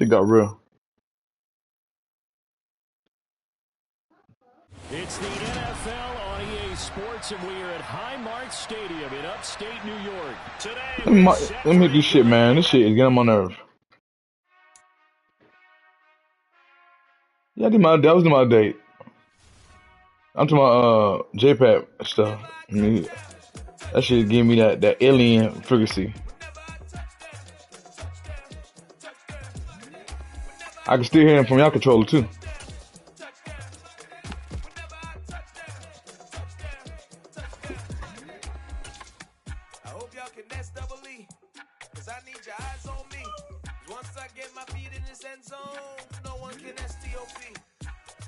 Shit got real. It's the NFL on EA Sports, and we are at Highmark Stadium in upstate New York. Today, let me hit this shit, man. This shit is getting on my nerves. Yeah, that was my date. I'm talking about JPAP stuff. I mean, that shit give me that alien frequency. I can still hear him from your controller too. I hope y'all can nest double E, cause I need your eyes on me. Once I get my feet in this end zone, no one can STOP.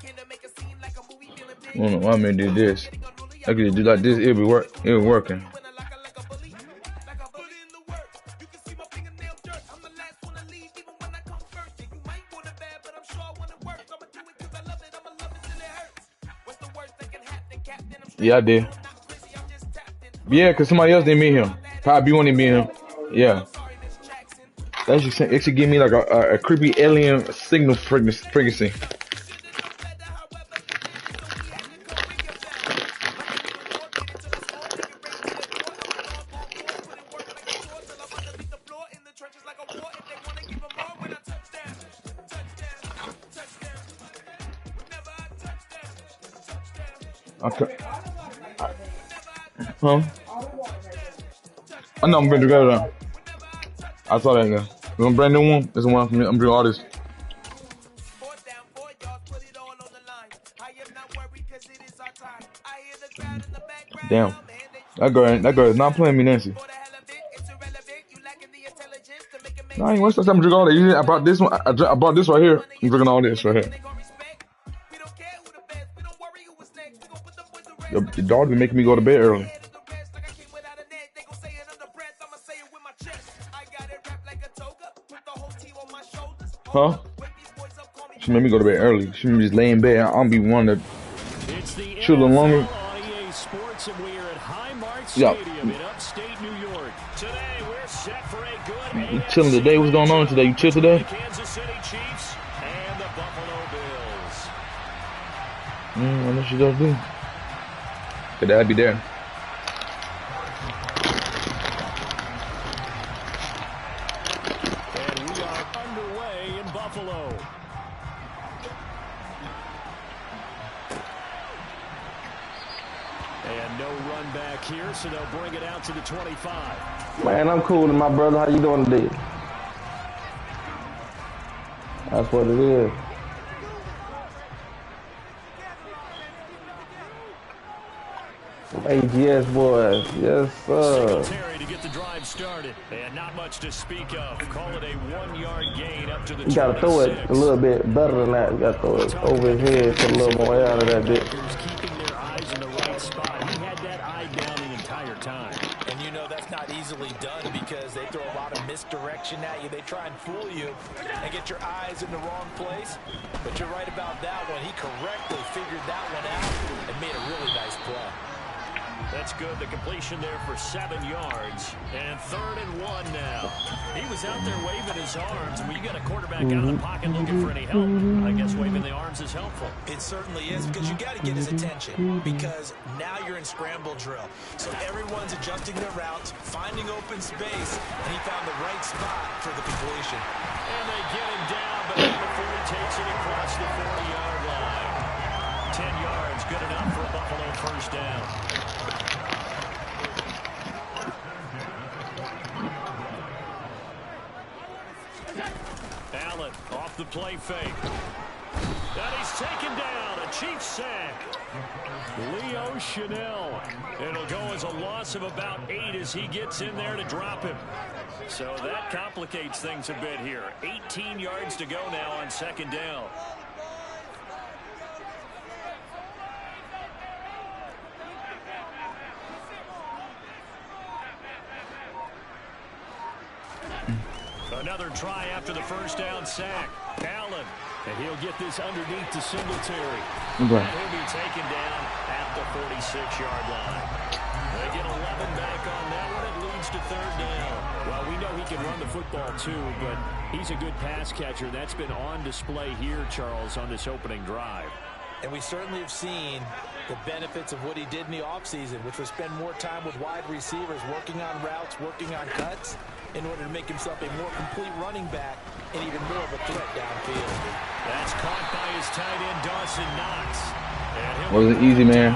Can I make a scene like a movie feeling big? I don't know why I did this. I could do like this, it'll be working. Yeah, I did. Yeah, cause somebody else didn't meet him. Probably wanted to meet him. Yeah. It should give me like a creepy alien signal frequency. Okay. Huh? I know I'm bringing together. I saw that guy. You want a brand new one? This is one from me. I'm bringing all this. Damn. That girl is not playing me, Nancy. No, I ain't wasting time to drink all that. I brought this one. I brought this right here. I'm drinking all this right here. Your daughter be making me go to bed early. Huh? She made me go to bed early. She made me just lay in bed. I'll be one to chill a little longer. Yeah. You chilling today? What's going on today? You chill today? I know she does do. But I'd be there. And we are underway in Buffalo. And no run back here, so they'll bring it out to the 25. Man, I'm cool with my brother. How you doing today? That's what it is. AGS boys, yes sir. To get the drive started, and not much to speak of. Call it a 1-yard gain up to the 26. You gotta throw it a little bit better than that. You gotta throw it over his head, put a little more air out of that bit. Keeping their eyes in the right spot. He had that eye down the entire time. And you know that's not easily done because they throw a lot of misdirection at you. They try and fool you and get your eyes in the wrong place. But you're right about that one. He correctly figured that one out and made a really nice play. That's good. The completion there for 7 yards. And 3rd and 1 now. He was out there waving his arms. When you got a quarterback out of the pocket looking for any help, I guess waving the arms is helpful. It certainly is because you got to get his attention because now you're in scramble drill. So everyone's adjusting their routes, finding open space, and he found the right spot for the completion. And they get him down, but not before he takes it across the 40-yard line. 10 yards, good enough for a Buffalo first down. Allen off the play fake. And he's taken down. A Chiefs sack. Leo Chanel. It'll go as a loss of about 8 as he gets in there to drop him. So that complicates things a bit here. 18 yards to go now on 2nd down. Another try after the first down sack. Allen, and he'll get this underneath to Singletary. And he'll be taken down at the 46-yard line. They get 11 back on that one. It leads seconds to third down. Well, we know he can run the football too, but he's a good pass catcher. That's been on display here, Charles, on this opening drive. And we certainly have seen the benefits of what he did in the offseason, which was spend more time with wide receivers, working on routes, working on cuts, in order to make himself a more complete running back and even more of a threat downfield. That's caught by his tight end, Dawson Knox. Wasn't easy, man.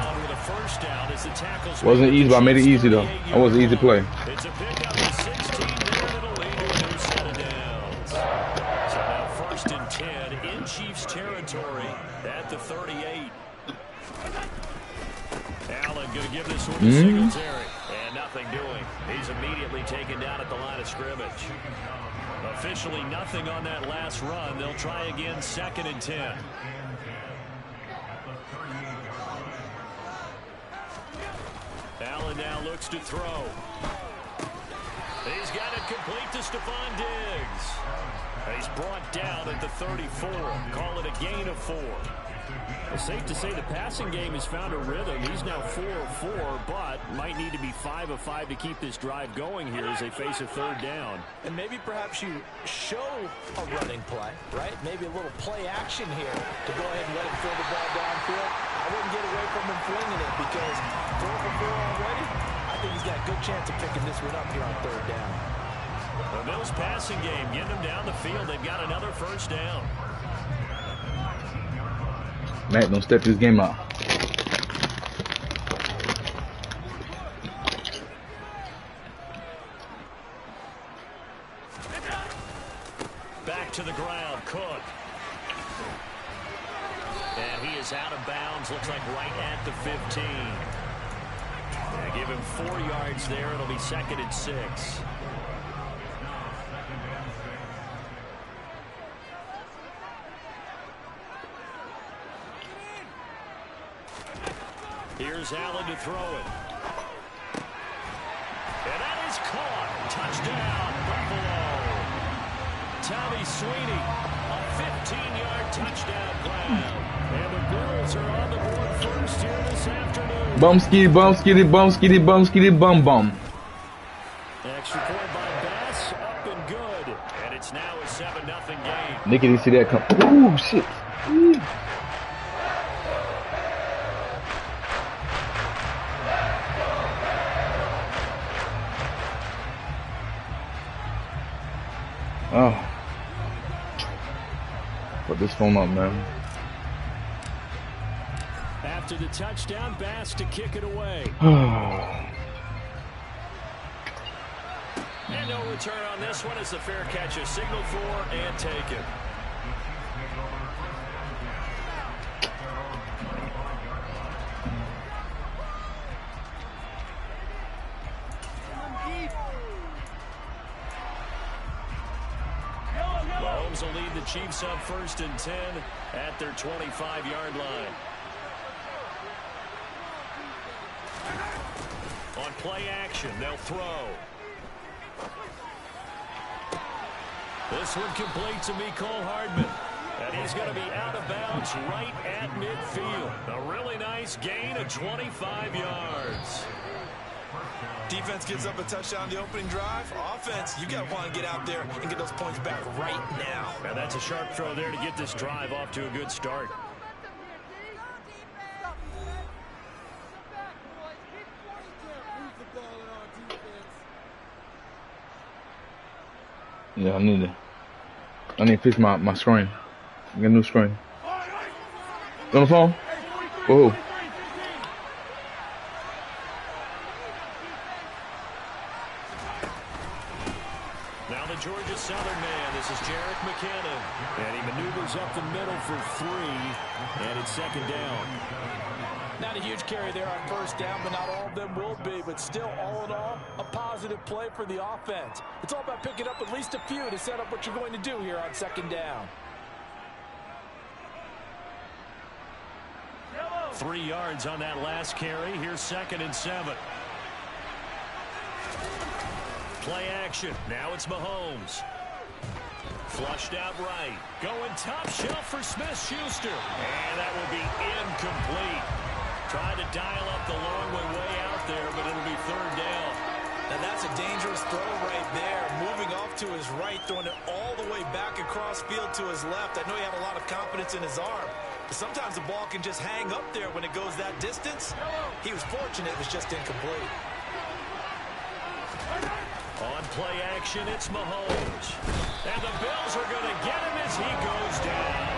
Wasn't easy, but I made it easy, though. That was an easy play. It's a pickup of 16 there, and it'll lead to a new set of downs. So now 1st and 10 in Chiefs territory at the 38. Allen going to give this one to Singletary. And nothing doing. He's immediately taken down at the line of scrimmage. Officially nothing on that last run. They'll try again 2nd and 10. Allen now looks to throw. He's got it complete to Stephon Diggs. He's brought down at the 34. Call it a gain of 4. It's safe to say the passing game has found a rhythm. He's now 4 of 4, but might need to be 5 of 5 to keep this drive going here as they face a 3rd down. And maybe perhaps you show a running play, right? Maybe a little play action here to go ahead and let him throw the ball downfield. I wouldn't get away from him flinging it because 4 for 4 already. I think he's got a good chance of picking this one up here on 3rd down. The Bills passing game, getting them down the field. They've got another 1st down. Matt, don't step this game out. Back to the ground, Cook. And he is out of bounds, looks like right at the 15. They give him 4 yards there. It'll be 2nd and 6. Here's Allen to throw it. And that is caught. Touchdown, Buffalo. Tommy Sweeney, a 15-yard touchdown grab. And the Bills are on the board first here this afternoon. Bum skitty bum skitty bum skitty bum skitty bum bum. Extra point by Bass, up and good. And it's now a 7-0 game. Nicky didn't see that come. Ooh, shit. Ooh. Oh. Put this phone up, man. After the touchdown, Bass to kick it away. And no return on this one as the fair catch is signaled for and taken. Mahomes will lead the Chiefs up 1st and 10 at their 25-yard line. On play action, they'll throw. This one complete to Mecole Hardman. And he's going to be out of bounds right at midfield. A really nice gain of 25 yards. Defense gives up a touchdown the opening drive. Offense, you got to want to get out there and get those points back right now. Now that's a sharp throw there to get this drive off to a good start. Yeah, I need to fix my screen. Get a new screen. You on the phone? Whoa. Now the Georgia Southern man. This is Jerick McKinnon. And he maneuvers up the middle for 3. And it's 2nd down. Not a huge carry there on 1st down, but not all of them will be. But still, all in all, a positive play for the offense. It's all about picking up at least a few to set up what you're going to do here on 2nd down. 3 yards on that last carry. Here's 2nd and 7. Play action. Now it's Mahomes. Flushed out right. Going top shelf for Smith-Schuster. And that will be incomplete. Trying to dial up the long way out there, but it'll be 3rd down. Now that's a dangerous throw right there. Moving off to his right, throwing it all the way back across field to his left. I know he had a lot of confidence in his arm. But sometimes the ball can just hang up there when it goes that distance. He was fortunate it was just incomplete. On play action, it's Mahomes. And the Bills are going to get him as he goes down.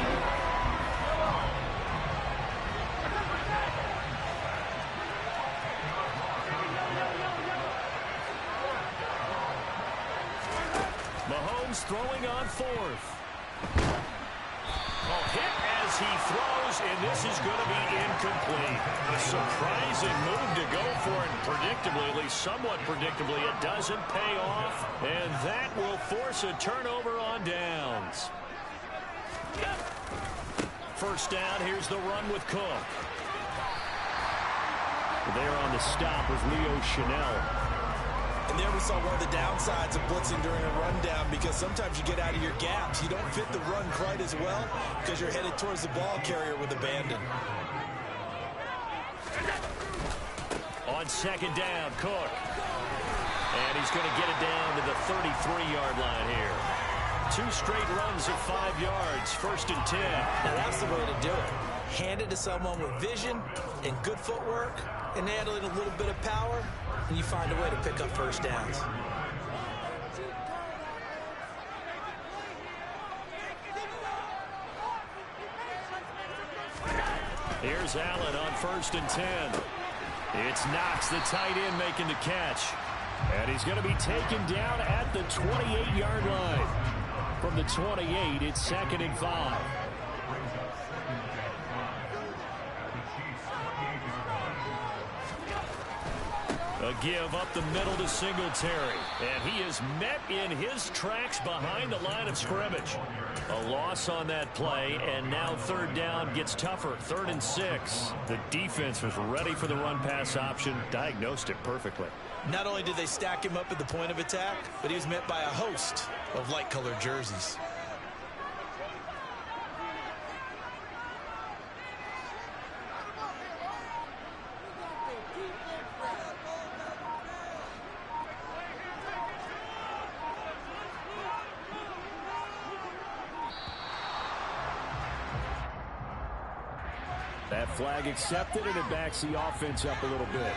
Mahomes throwing on fourth. Hit as he throws, and this is going to be incomplete. A surprising move to go for it, and predictably, at least somewhat predictably, it doesn't pay off, and that will force a turnover on downs. First down, here's the run with Cook. There on the stop with Leo Chanel. And there we saw one of the downsides of blitzing during a rundown, because sometimes you get out of your gaps. You don't fit the run quite as well because you're headed towards the ball carrier with abandon. On second down, Cook. And he's going to get it down to the 33-yard line here. 2 straight runs of 5 yards, 1st and 10. Now that's the way to do it. Hand it to someone with vision and good footwork, and add in a little bit of power, and you find a way to pick up first downs. Here's Allen on 1st and 10. It's Knox, the tight end, making the catch. And he's going to be taken down at the 28-yard line. From the 28, it's 2nd and 5. A give up the middle to Singletary. And he is met in his tracks behind the line of scrimmage. A loss on that play, and now 3rd down gets tougher. 3rd and 6. The defense was ready for the run-pass option, diagnosed it perfectly. Not only did they stack him up at the point of attack, but he was met by a host of light-colored jerseys. That flag accepted, and it backs the offense up a little bit.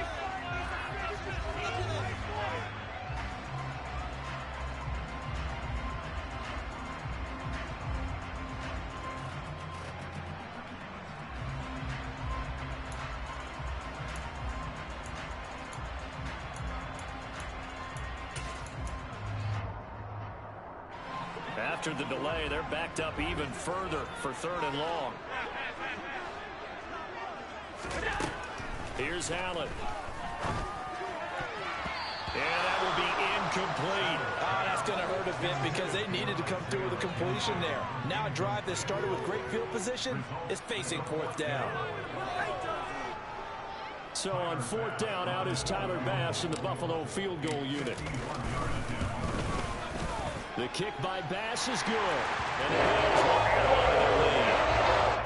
After the delay, they're backed up even further for 3rd and long. Here's Allen. And that will be incomplete. That's going to hurt a bit because they needed to come through with a completion there. Now a drive that started with great field position is facing 4th down. So on 4th down, out is Tyler Bass in the Buffalo field goal unit. The kick by Bass is good. And it is one lead.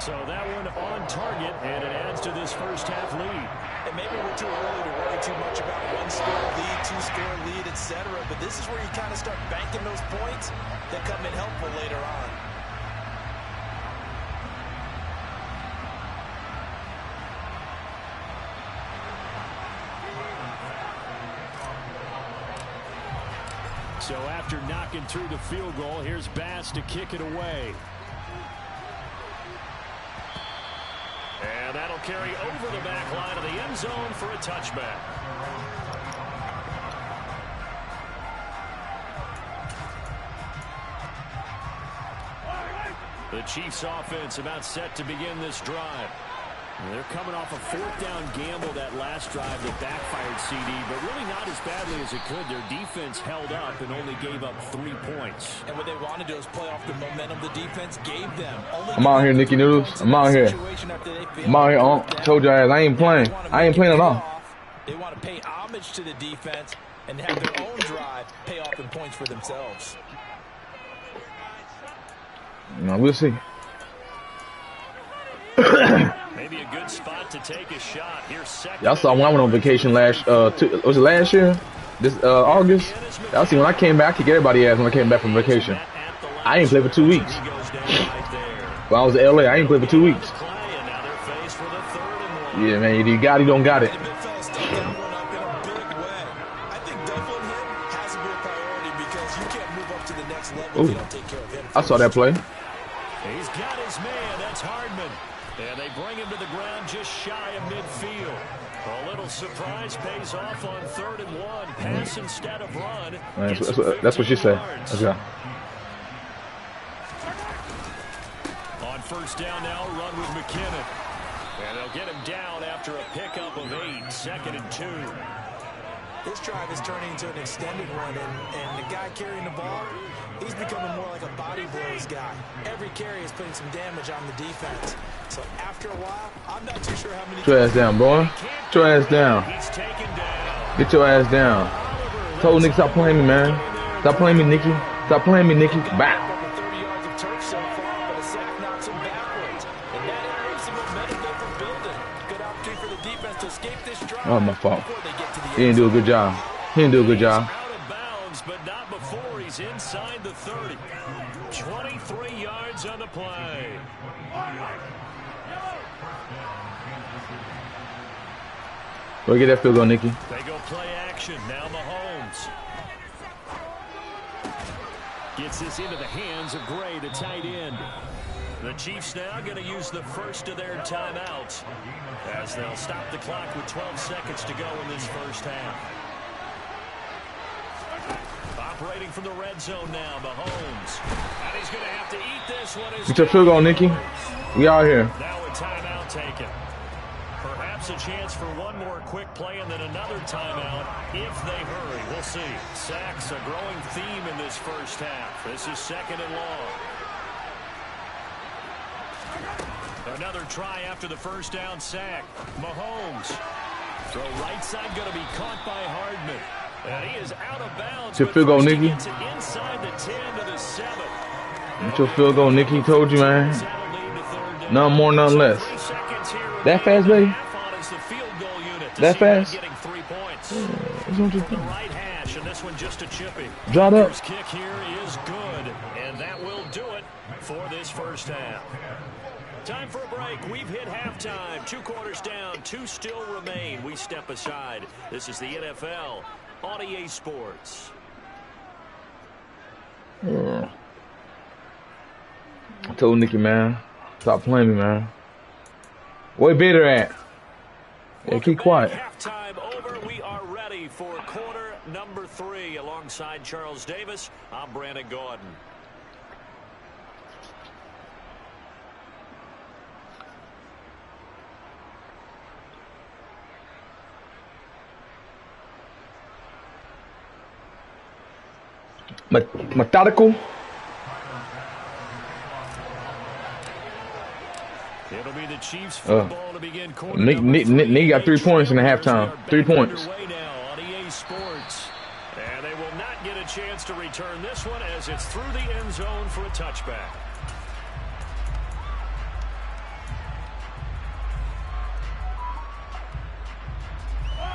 So that one on target, and it adds to this first half lead. And maybe we're too early to worry too much about 1-score lead, 2-score lead, etc. But this is where you kind of start banking those points that come in helpful later on. So after knocking through the field goal, here's Bass to kick it away. And that'll carry over the back line of the end zone for a touchback. The Chiefs offense about set to begin this drive. And they're coming off a 4th down gamble that last drive that backfired CD, but really not as badly as it could. Their defense held up and only gave up 3 points. And what they wanted to do is play off the momentum the defense gave them. I'm out here, Nicky Noodles. I'm out here. I'm out here. I told you I ain't playing. I ain't playing at all. They want to pay homage to the defense and have their own drive pay off in points for themselves. No, we'll see. Maybe a good spot to take a shot. Here's 2nd. Y'all saw when I went on vacation last was it last year? this August. I see when I came back, I kicked everybody ass when I came back from vacation. I ain't played for 2 weeks. When I was in LA, I ain't played for 2 weeks. Yeah, man, if you got it, you don't got it. Ooh, I saw that play. He's got his man. That's Hardman. And they bring him to the ground just shy of midfield. A little surprise pays off on 3rd and 1. Pass instead of run. That's what she said. Okay. On 1st down now, run with McKinnon. And they'll get him down after a pickup of 8. 2nd and 2. This drive is turning into an extended one, and the guy carrying the ball, he's becoming more like a body blows guy. Every carry is putting some damage on the defense. So after a while, I'm not too sure how many... Get your ass down, boy. Get your ass down. Get your ass down. Told Nick, stop playing me, man. Stop playing me, Nicky. Stop playing me, Nicky. Back. 30 yards of turf so far, but a sack knocks him backwards. And that creates some momentum there for building. Good opportunity for the defense to escape this drive. Oh, my fault. He didn't do a good job. He didn't do a good job. Out of bounds, but not before he's inside the 30. 23 yards on the play. Go get that field goal, Nicky. They go play action. Now Mahomes gets this into the hands of Gray, the tight end. The Chiefs now going to use the first of their timeouts as they'll stop the clock with 12 seconds to go in this first half. Operating from the red zone now, Mahomes. And he's going to have to eat this one. Get your field goal, Nicky. We out here. Now a timeout taken. Perhaps a chance for one more quick play and then another timeout if they hurry. We'll see. Sacks a growing theme in this first half. This is 2nd and long. Another try after the first down sack. Mahomes. Throw right side going to be caught by Hardman. And he is out of bounds. Get your field goal, Nicky. Inside the 10 to the 7. Get your field goal, Nicky. Told you, man. None more, none less. That fast, baby? That fast? Right hash, and this one just a chippy. Drop up. First kick here is good, and that will do it for this first half. Time for a break. We've hit halftime. 2 quarters down, 2 still remain. We step aside. This is the NFL on EA Sports. Yeah. I told Nicky, man, stop playing me, man. Where Bader at? Yeah, keep quiet. Halftime over. We are ready for quarter number 3. Alongside Charles Davis, I'm Brandon Gordon. Methodical. It'll be the Chiefs football to begin quarter. Nick got 3 points in the halftime. 3 points. On EA Sports. And they will not get a chance to return this one as it's through the end zone for a touchback.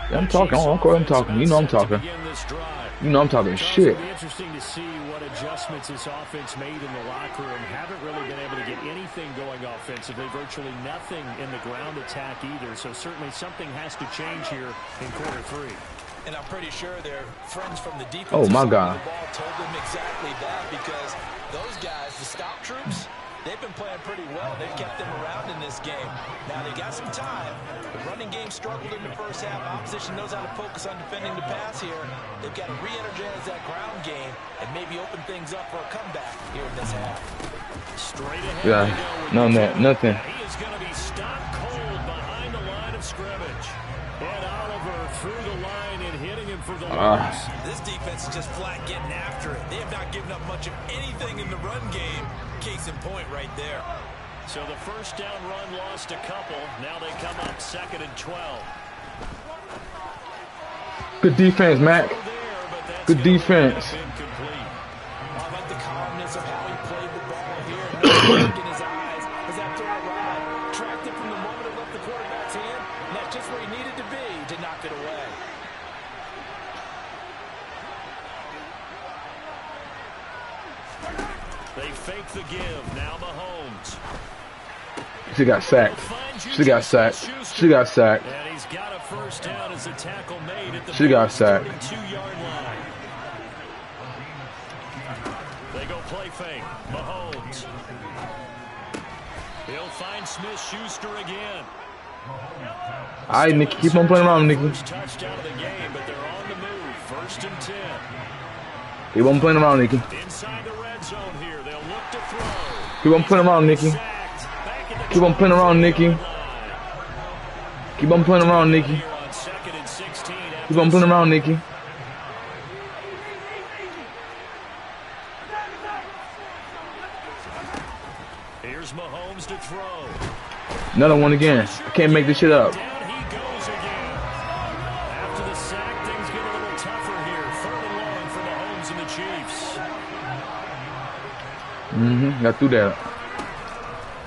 Yeah, I'm talking. Oh, of course I'm talking. You know I'm talking. You know I'm talking shit. It'll be interesting to see what adjustments this offense made in the locker room. Haven't really been able to get anything going offensively. Virtually nothing in the ground attack either. So certainly something has to change here in quarter 3. And I'm pretty sure their friends from the defense. Oh my God. The ball told them exactly that, because those guys, the stop troops, they've been playing pretty well. They've kept them around in this game. Now they got some time. The running game struggled in the first half. Opposition knows how to focus on defending the pass here. They've got to re-energize that ground game and maybe open things up for a comeback here in this half. Straight ahead. Yeah, none of that, nothing. He is going to be stopped cold behind the line of scrimmage. And Oliver through the line and hitting him for the loss. This defense is just flat getting after it. They have not given up much of anything in the run game. Case in point right there. So the first down run lost a couple. Now they come up 2nd and 12. Good defense, Mac. Good defense. I like the calmness of how he played the ball here. No look in his eyes as that throw arrived. Tracked it from the moment it left the quarterback's hand. And that's just where he needed to be to knock it away. fake the give. Now Mahomes. She got sacked. She got sacked. She got sacked. And he's got a first down as the tackle made at the She got sacked. 32-yard line. They go play fake. Mahomes. He'll find Smith-Schuster again. All right, Nikki. Keep on playing around, Nikki. First touchdown of the game, but they're on the move. First and 10. Keep on playing around, Nikki. Inside the red zone here. They'll look to throw. Keep on playing around, Nikki. Keep on playing around, Nikki. Keep on playing around, Nikki. Keep on playing around, Nikki. Here's Mahomes to throw. Another one again. I can't make this shit up. Down he goes again. After the sack, things get a little tougher here. Third and long for Mahomes and the Chiefs. Got through that.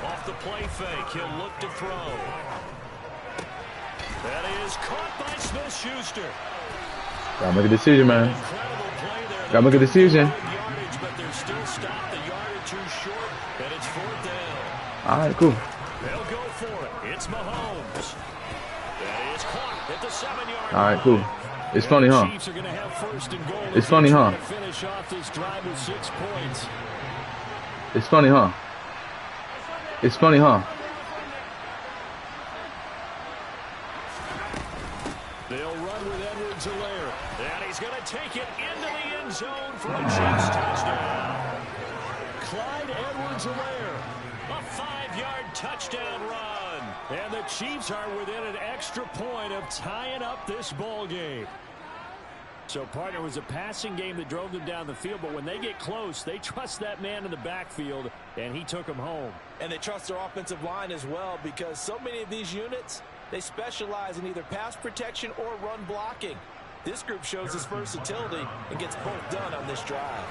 Off the play fake, he'll look to throw. That is caught by Smith-Schuster. Gotta make a decision, man. Incredible play there. Gotta make a decision. Good yardage, but they're still stopped a yard or two short, and it's fourth down. All right, cool. They'll go for it. It's Mahomes. That is caught at the 7-yard line. All right, cool. It's funny, huh? Chiefs are going to have first and goal. It's funny, huh? To finish off this drive with 6 points. It's funny, huh? It's funny, huh? They'll run with Edwards-Helaire. And he's going to take it into the end zone for a Chiefs touchdown. Clyde Edwards-Helaire. A 5-yard touchdown run. And the Chiefs are within an extra point of tying up this ball game. So, partner, it was a passing game that drove them down the field, but when they get close, they trust that man in the backfield, and he took them home. And they trust their offensive line as well, because so many of these units, they specialize in either pass protection or run blocking. This group shows its versatility and gets both done on this drive.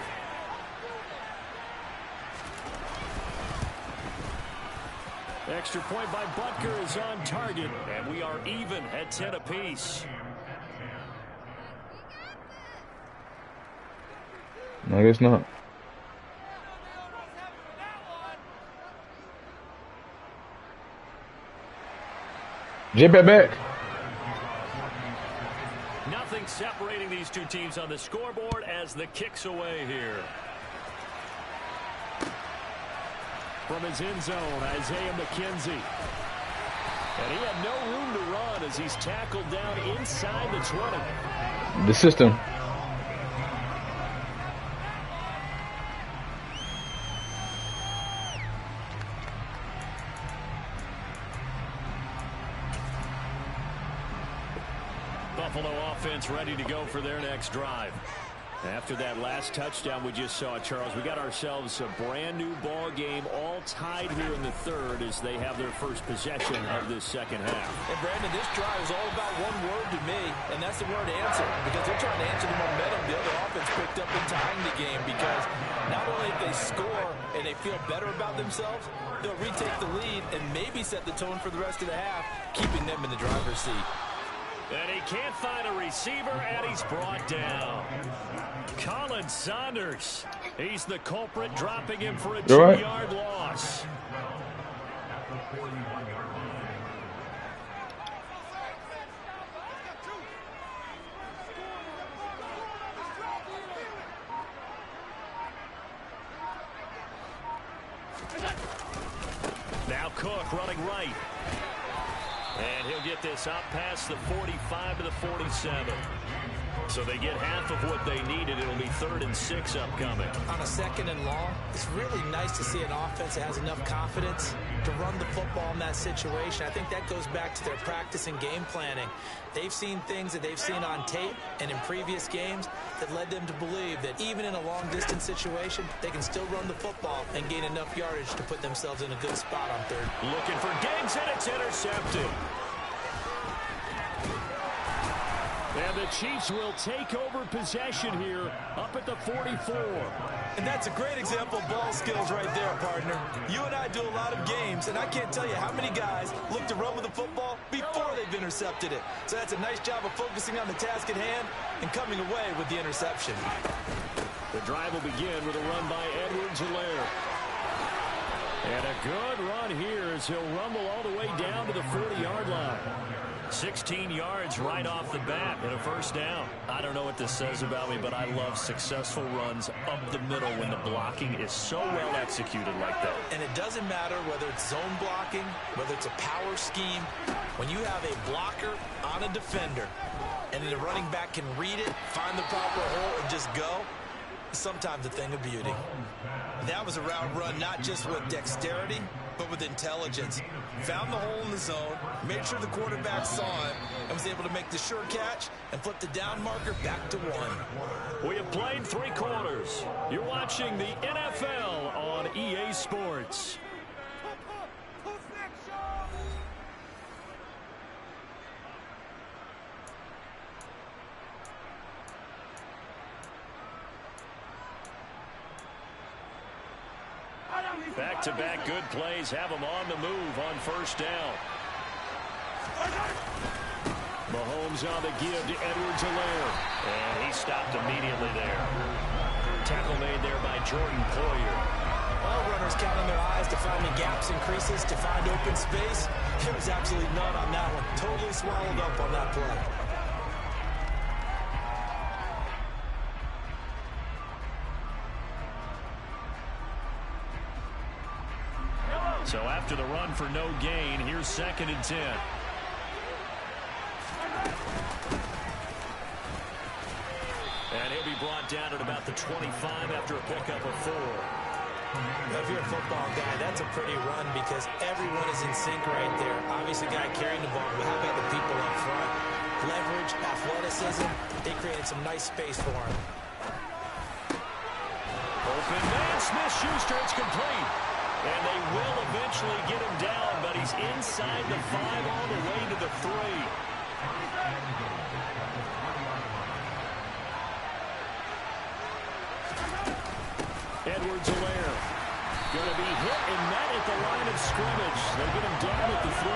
Extra point by Butker is on target, and we are even at 10 apiece. I guess not. Jump it back. Nothing separating these two teams on the scoreboard as the kick's away here. From his end zone, Isaiah McKenzie. And he had no room to run as he's tackled down inside the 20. The system. Buffalo offense ready to go for their next drive. After that last touchdown we just saw, Charles, we got ourselves a brand new ball game, all tied here in the third as they have their first possession of this second half. And Brandon, this drive is all about one word to me, and that's the word answer, because they're trying to answer the momentum the other offense picked up in tying the game, because not only if they score and they feel better about themselves, they'll retake the lead and maybe set the tone for the rest of the half, keeping them in the driver's seat. And he can't find a receiver, and he's brought down. Colin Saunders. He's the culprit, dropping him for a 2-yard loss. Now Cook running right. And he'll get this out past the 45 to the 47. So they get half of what they needed. It'll be 3rd and 6 upcoming. On a 2nd and long, it's really nice to see an offense that has enough confidence to run the football in that situation. I think that goes back to their practice and game planning. They've seen things that they've seen on tape and in previous games that led them to believe that even in a long-distance situation, they can still run the football and gain enough yardage to put themselves in a good spot on 3rd. Looking for Diggs, and it's intercepted. And the Chiefs will take over possession here up at the 44. And that's a great example of ball skills right there, partner. You and I do a lot of games, and I can't tell you how many guys look to run with the football before they've intercepted it. So that's a nice job of focusing on the task at hand and coming away with the interception. The drive will begin with a run by Edwards-Helaire. And a good run here as he'll rumble all the way down to the 40-yard line. 16 yards right off the bat and a first down. I don't know what this says about me, but I love successful runs up the middle when the blocking is so well executed like that. And it doesn't matter whether it's zone blocking, whether it's a power scheme. When you have a blocker on a defender and the running back can read it, find the proper hole, and just go, sometimes a thing of beauty. That was a route run not just with dexterity, but with intelligence. Found the hole in the zone, made sure the quarterback saw it, and was able to make the sure catch and flip the down marker back to 1. We have played 3 quarters. You're watching the NFL on EA Sports. Back-to-back good plays have them on the move on first down. Mahomes on the give to Edwards-Helaire. And he stopped immediately there. Tackle made there by Jordan Poyer. All runners count on their eyes to find the gaps and creases, to find open space. There was absolutely none on that one. Totally swallowed up on that play. So after the run for no gain, here's 2nd and 10. And he'll be brought down at about the 25 after a pickup of 4. If you're a football guy, that's a pretty run because everyone is in sync right there. Obviously, guy carrying the ball, but how about the people up front? Leverage, athleticism, they created some nice space for him. Open man, Smith-Schuster, it's complete. And they will eventually get him down, but he's inside the 5 all the way to the 3. Edwards-Helaire going to be hit and met at the line of scrimmage. They get him down at the 3.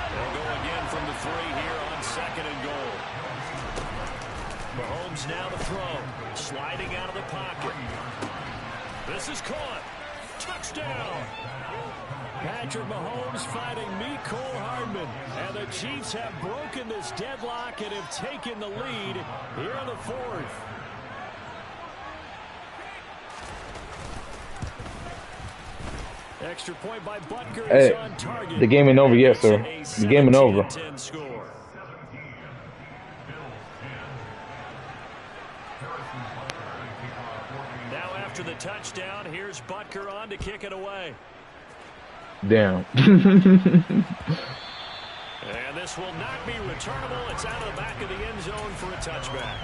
They'll go again from the 3 here on 2nd and goal. Mahomes now to throw. Sliding out of the pocket. This is caught. Touchdown! Patrick Mahomes fighting Mecole Hardman. And the Chiefs have broken this deadlock and have taken the lead here in the 4th. Extra point by Butker is on target. The game ain't over yet, sir. The game ain't over. Now after the touchdown, here's Butker on to kick it away. Damn. And this will not be returnable. It's out of the back of the end zone for a touchback.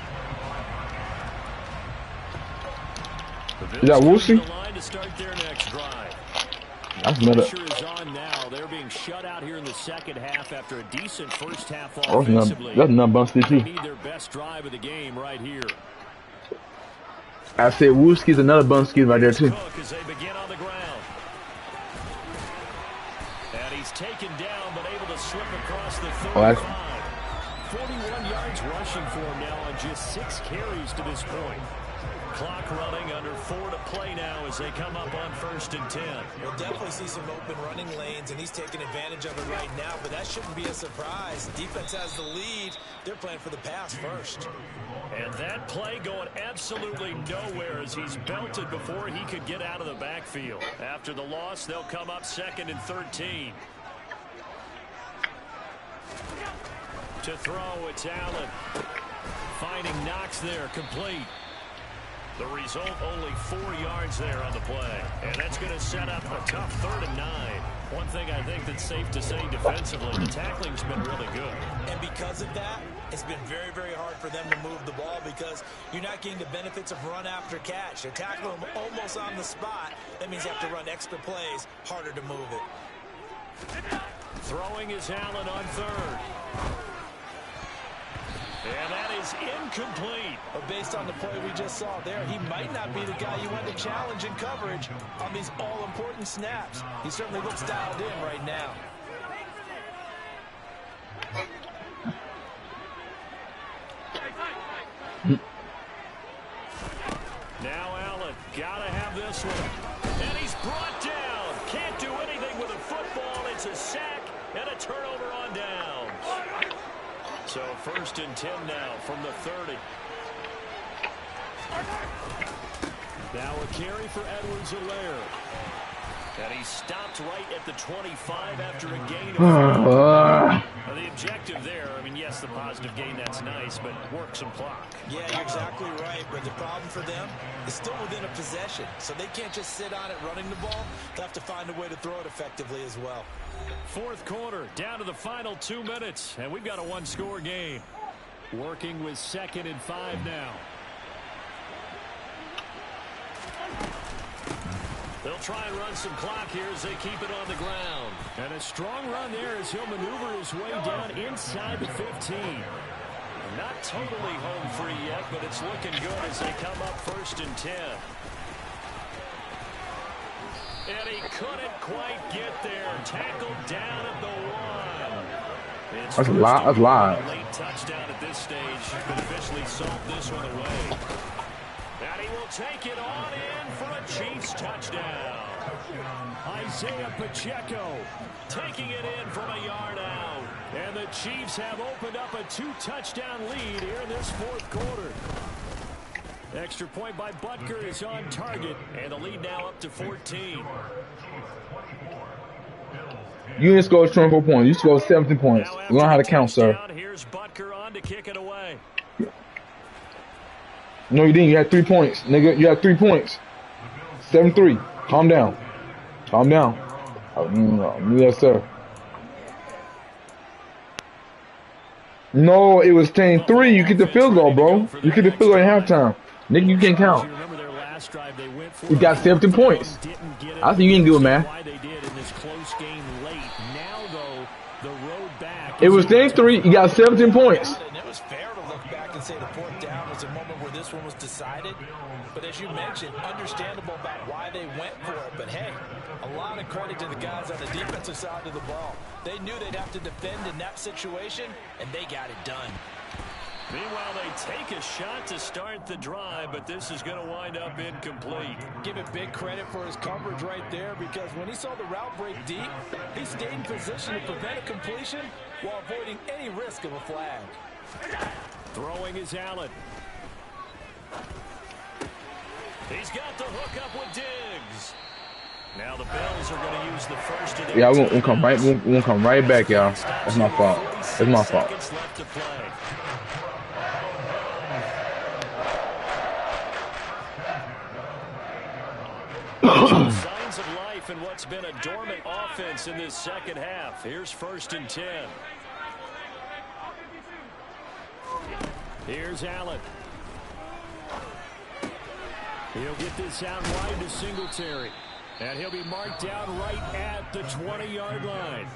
Is that Woosie? The line to start their next drive. That's another. Pressure is on now. They're being shut out here in the second half after a decent first half Oh, offensively. that's not busted They too. need their best drive of the game right here. I said Wooski's another Bunski right there too. Cook as they begin on the ground. And he's taken down but able to slip across the 35. Oh, that's 41 yards rushing for him now on just 6 carries to this point. Clock running, under 4 to play now as they come up on 1st and 10. We'll definitely see some open running lanes, and he's taking advantage of it right now, but that shouldn't be a surprise. Defense has the lead. They're playing for the pass first. And that play going absolutely nowhere as he's belted before he could get out of the backfield. After the loss, they'll come up 2nd and 13. To throw, it's Allen. Finding Knox there, complete. The result, only 4 yards there on the play. And that's going to set up a tough 3rd and 9. One thing I think that's safe to say defensively, the tackling's been really good. And because of that, it's been very, very hard for them to move the ball because you're not getting the benefits of run after catch. They're tackling them almost on the spot. That means you have to run extra plays, harder to move it. Throwing is Allen on 3rd. And that is incomplete. But based on the play we just saw there, he might not be the guy you want to challenge in coverage on these all-important snaps. He certainly looks dialed in right now. Now Allen, gotta have this one. And he's brought down. sack and a turnover on downs. So 1st and 10 now from the 30. Now a carry for Edwards-Helaire. And he stopped right at the 25 after a gain of 4. The objective there, I mean, yes, the positive gain, that's nice, but work some clock. Yeah, you're exactly right, but the problem for them is still within a possession, so they can't just sit on it running the ball. They'll have to find a way to throw it effectively as well. 4th quarter, down to the final 2 minutes, and we've got a one-score game. Working with 2nd and 5 now. They'll try and run some clock here as they keep it on the ground. And a strong run there as he'll maneuver his way down inside the 15. Not totally home free yet, but it's looking good as they come up 1st and 10. And he couldn't quite get there. Tackled down at the 1. That's a lot. That's live. Late touchdown at this stage. Could officially solve this one away. And he will take it on in for a Chiefs touchdown. Isaiah Pacheco taking it in from a yard out. And the Chiefs have opened up a 2-touchdown lead here in this 4th quarter. Extra point by Butker is on target. And the lead now up to 14. You didn't score 24 points. You scored 17 points. Learn how to count, sir. Here's Butker on to kick it away. No, you didn't. You had 3 points, nigga. You had 3 points. 7-3. Calm down. Calm down. Yes, sir. No, it was 10-3. You get the field goal, bro. You get the field goal at halftime. Nigga, you can't count. You got 17 points. I think you can do it, man. It was 10-3. You got 17 points. And say the 4th down was a moment where this one was decided, but as you mentioned, understandable about why they went for it. But hey, a lot of credit to the guys on the defensive side of the ball. They knew they'd have to defend in that situation, and they got it done. Meanwhile, they take a shot to start the drive, but this is going to wind up incomplete. Give it big credit for his coverage right there, because when he saw the route break deep, he stayed in position to prevent a completion while avoiding any risk of a flag. Throwing is Allen. He's got the hook up with Diggs. Now the Bills are going to use the first of the yeah, we'll come right. We'll come right back, y'all. That's my fault. That's my fault. Left to play. Signs of life in what's been a dormant offense in this 2nd half. Here's 1st and 10. Here's Allen. He'll get this out wide to Singletary. And he'll be marked down right at the 20-yard line.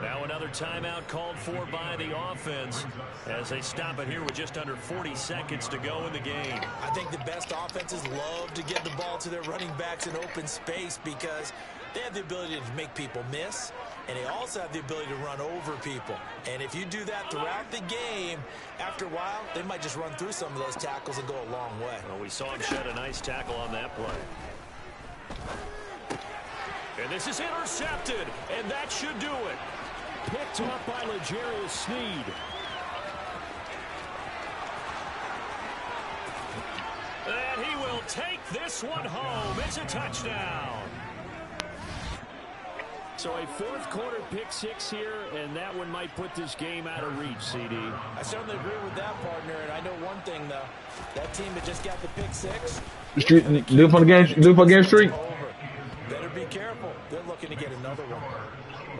Now another timeout called for by the offense as they stop it here with just under 40 seconds to go in the game. I think the best offenses love to get the ball to their running backs in open space because they have the ability to make people miss, and they also have the ability to run over people. And if you do that throughout the game, after a while, they might just run through some of those tackles and go a long way. Well, we saw him shed a nice tackle on that play. And this is intercepted, and that should do it. Picked up by L'Jarius Sneed. And he will take this one home. It's a touchdown. So a 4th quarter pick 6 here, and that one might put this game out of reach, CD. I certainly agree with that, partner, and I know one thing, though. That team that just got the pick 6. Live for the game streak. Better be careful. They're looking to get another one.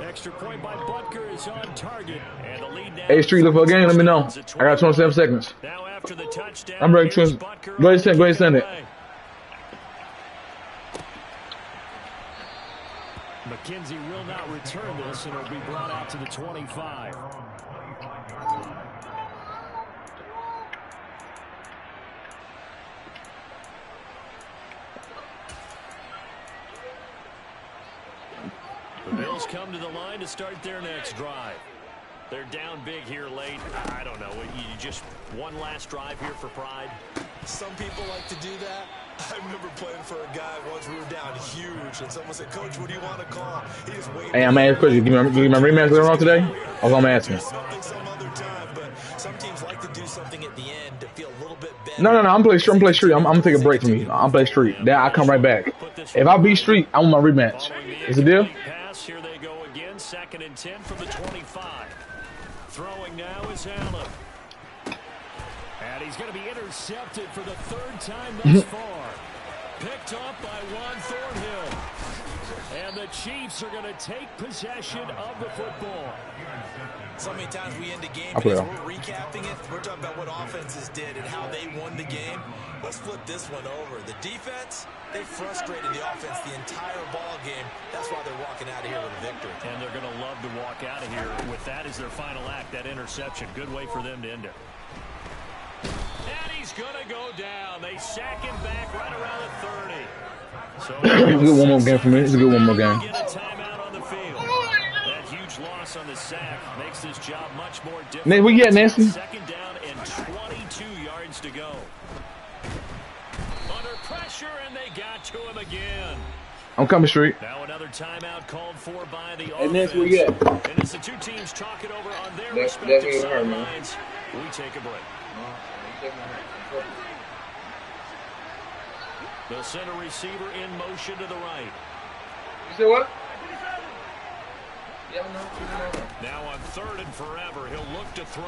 Extra point by Butker is on target, and the lead now. Hey, Street, look for a game. Let me know. I got 27 seconds. Now after the touchdown, I'm ready to go ahead and send it. McKenzie will not return this, and it'll be brought out to the 25. The Bills come to the line to start their next drive. They're down big here late. I don't know. You just one last drive here for pride. Some people like to do that. I remember playing for a guy once we were down huge, and someone said, "Coach, what do you want to call?" He just waved. Hey, I'm asking a question. Give me my rematch later on today. That's all I'm asking. Something some other time, but some teams like to do something at the end to feel a little bit better. No. I'm playing street. I'm gonna take a break from you. I'm playing street. Then I come right back. If I beat street, I want my rematch. Is the deal? Here they go again. 2nd and 10 from the 25. Throwing now is Allen. And he's going to be intercepted for the 3rd time thus far. Picked off by Juan Thornhill. And the Chiefs are going to take possession of the football. So many times we end a game because we're recapping it. We're talking about what offenses did and how they won the game. Let's flip this one over. The defense, they frustrated the offense the entire ball game. That's why they're walking out of here with a victory. And they're going to love to walk out of here with that as their final act, that interception. Good way for them to end it. And he's going to go down. They sack him back right around the 30. So it's a good one more game for me. It's a good one more game. Get a timeout on the field. That huge loss on the sack makes this job much more difficult. Nate, where you at, Nancy? 2nd down and 22 yards to go. Under pressure, and they got to him again. I'm coming straight. Now another timeout called for by the And offense. that's where you at? And as the two teams talk it over on their respective sidelines, we take a break. The center receiver in motion to the right. You say what? Now on 3rd and forever, he'll look to throw.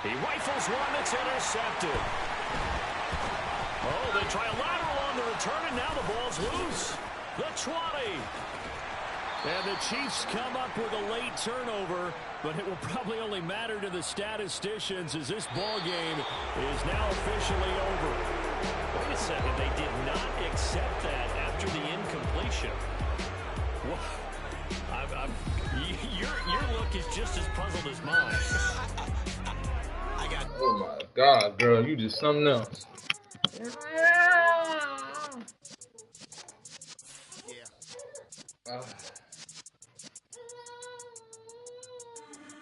He rifles one that's intercepted. Oh, they try a lateral on the return, and now the ball's loose. The 20. And the Chiefs come up with a late turnover, but it will probably only matter to the statisticians as this ball game is now officially over. Wait a second, they did not accept that after the incompletion. Your look is just as puzzled as mine. Oh my God, girl, you just something else.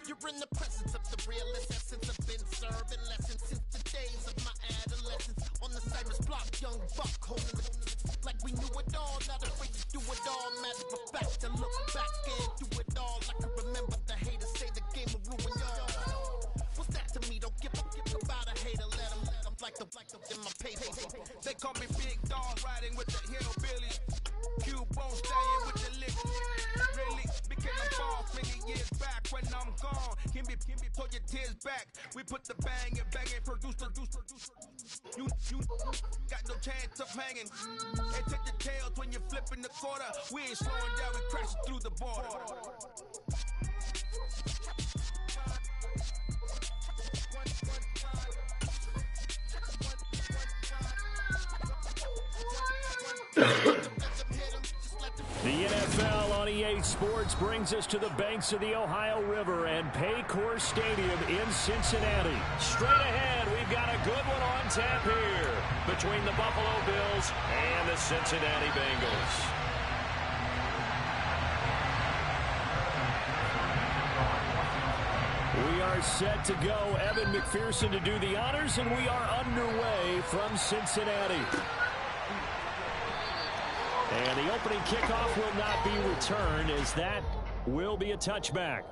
You're in the presence of the realest essence. I've been serving lessons since the days of my adolescence. On the Cyrus block, young buck holding the like we knew it all, not afraid to do it all. Matter of fact, to look back and do it all. I can remember the haters say the game will ruin y'all. What's that to me? Don't give about a hater. Let them like the in my paper. They call me Big Dog, riding with the hillbilly. Cubone staying with the lick. Really became a boss many years back when I'm gone. Can be pull your tears back. We put the bang and produce. You got no chance of hanging. And take the tails when you're flipping the quarter. We ain't slowing down, we crashing through the border. The NFL on EA Sports brings us to the banks of the Ohio River and Paycor Stadium in Cincinnati. Straight ahead, we've got a good one on tap here between the Buffalo Bills and the Cincinnati Bengals. We are set to go. Evan McPherson to do the honors, and we are underway from Cincinnati. And the opening kickoff will not be returned, as that will be a touchback.